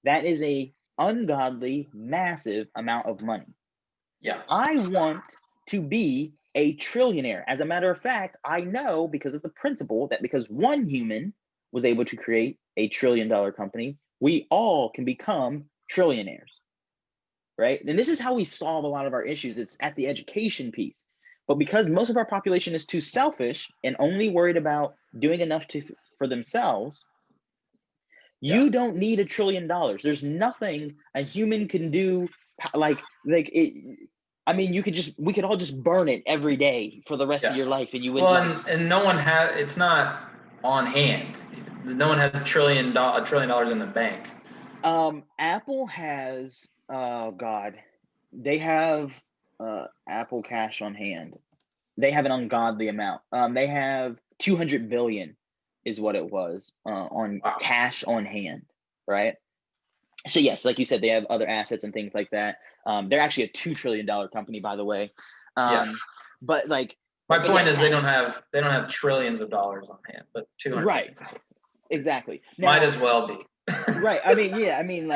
That is a ungodly, massive amount of money. Yeah. I want to be a trillionaire. As a matter of fact, I know because of the principle that because one human was able to create a $1 trillion company, we all can become trillionaires. Right? And this is how we solve a lot of our issues. It's at the education piece. But because most of our population is too selfish and only worried about doing enough for themselves, you don't need $1 trillion. There's nothing a human can do like it. I mean, we could all just burn it every day for the rest of your life, and you would. Well, and no one has. It's not on hand. No one has $1 trillion in the bank. Apple has. Oh God, they have Apple cash on hand. They have an ungodly amount. They have 200 billion, is what it was on cash on hand, right? So yes, like you said, they have other assets and things like that. They're actually a $2 trillion company, by the way. But like, my point is they don't have trillions of dollars on hand, but 200. Right. Exactly. Now, might as well be. Right. I mean,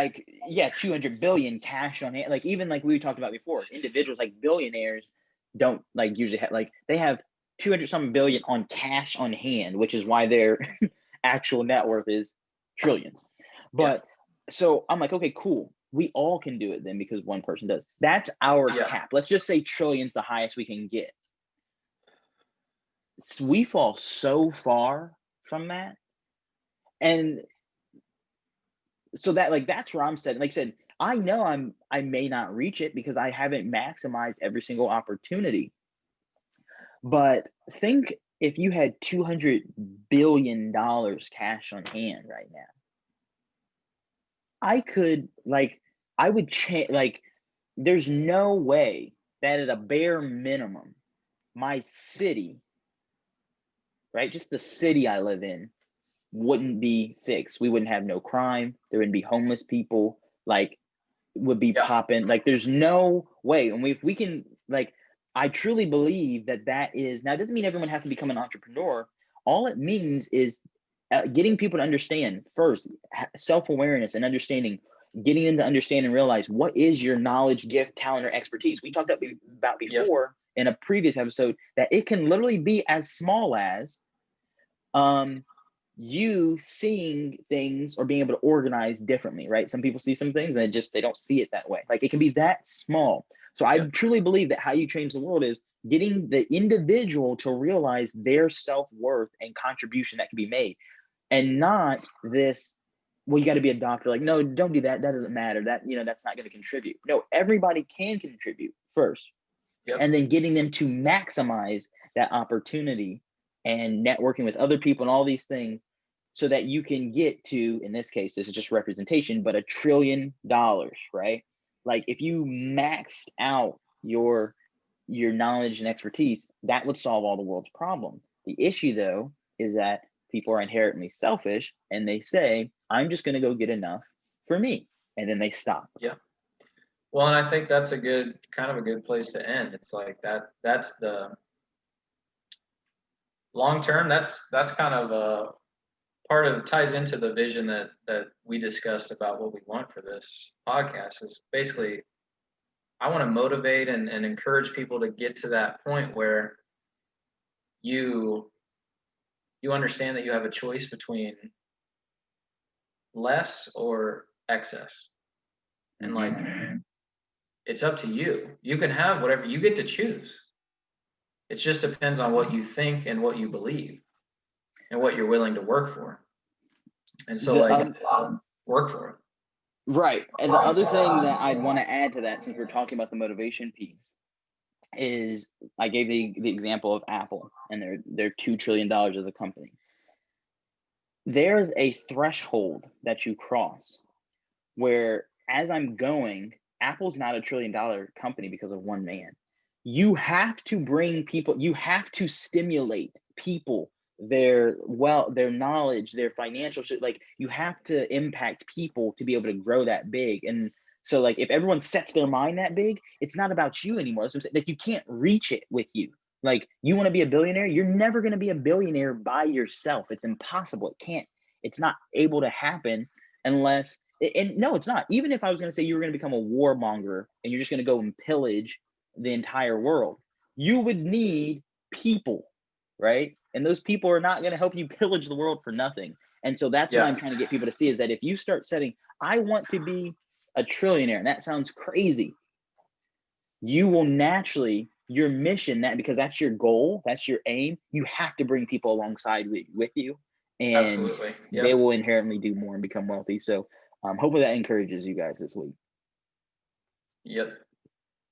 200 billion cash on hand. Like even like we talked about before, individuals like billionaires don't like usually have they have 200 something billion on cash on hand, which is why their actual net worth is trillions. But so I'm like, okay, cool. We all can do it then because one person does. That's our cap. Let's just say trillions, the highest we can get. we fall so far from that. And so that, like, that's where I'm setting. Like I said, I know I may not reach it because I haven't maximized every single opportunity. But think if you had $200 billion cash on hand right now, I would change. Like, there's no way that at a bare minimum, my city, right, just the city I live in, wouldn't be fixed. We wouldn't have no crime. There wouldn't be homeless people. Like, would be popping. Like, there's no way. And if we can, like, I truly believe that is, now it doesn't mean everyone has to become an entrepreneur. All it means is getting people to understand first, self-awareness and understanding, getting them to understand and realize what is your knowledge, gift, talent, or expertise. We talked about before in a previous episode that it can literally be as small as you seeing things or being able to organize differently, right? Some people see some things and they don't see it that way. Like, it can be that small. So I truly believe that how you change the world is getting the individual to realize their self-worth and contribution that can be made, and not this, well, you got to be a doctor. Like, no, don't do that. That doesn't matter. That, that's not going to contribute. No, everybody can contribute first. And then getting them to maximize that opportunity and networking with other people and all these things so that you can get to, in this case, this is just representation, but $1 trillion, right? Like, if you maxed out your knowledge and expertise, that would solve all the world's problem. The issue, though, is that people are inherently selfish and they say, I'm just going to go get enough for me. And then they stop. Yeah. Well, and I think that's a good place to end. It's like that's the long term. That's kind of a part of, ties into the vision that we discussed about what we want for this podcast. Is basically, I want to motivate and encourage people to get to that point where you understand that you have a choice between less or excess. And like, it's up to you. You can have whatever, you get to choose. It just depends on what you think and what you believe and what you're willing to work for. And so work for it. Right. And the other thing that I'd want to add to that, since we're talking about the motivation piece, is I gave the example of Apple and their $2 trillion as a company. There's a threshold that you cross where, as I'm going, Apple's not $1 trillion company because of one man. You have to bring people, you have to stimulate people, their knowledge, their financial shit. Like, you have to impact people to be able to grow that big. And so, like, if everyone sets their mind that big, it's not about you anymore. That's what I'm saying. Like, you can't reach it with you. Like, you want to be a billionaire, you're never going to be a billionaire by yourself. It's impossible. It's not able to happen unless, and no, it's not. Even if I was going to say you were going to become a warmonger and you're just going to go and pillage the entire world, you would need people, right? And those people are not going to help you pillage the world for nothing. And so that's what I'm trying to get people to see, is that if you start setting, I want to be a trillionaire, and that sounds crazy, you will naturally, your mission, that because that's your goal, that's your aim, you have to bring people alongside with you, and they will inherently do more and become wealthy. So hopefully that encourages you guys this week. Yep.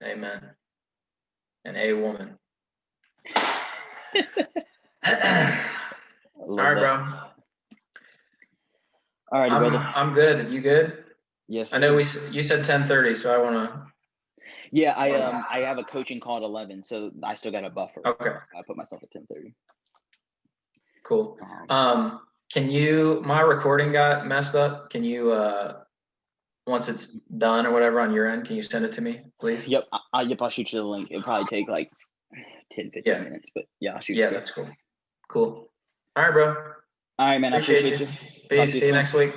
Amen. And a woman. All right, bro. All right, brother. I'm good. You good? Yes. I know you said 10:30, so I want to. Yeah, I have a coaching call at 11, so I still got a buffer. Okay. I put myself at 10:30. Cool. Can you? My recording got messed up. Can you? Once it's done or whatever on your end, can you send it to me, please? Yep. I'll shoot you the link. It'll probably take like 10, 15 minutes, but yeah, I'll shoot you. Yeah, that's cool. Cool. All right, bro. All right, man. I appreciate you. Peace. See you next week.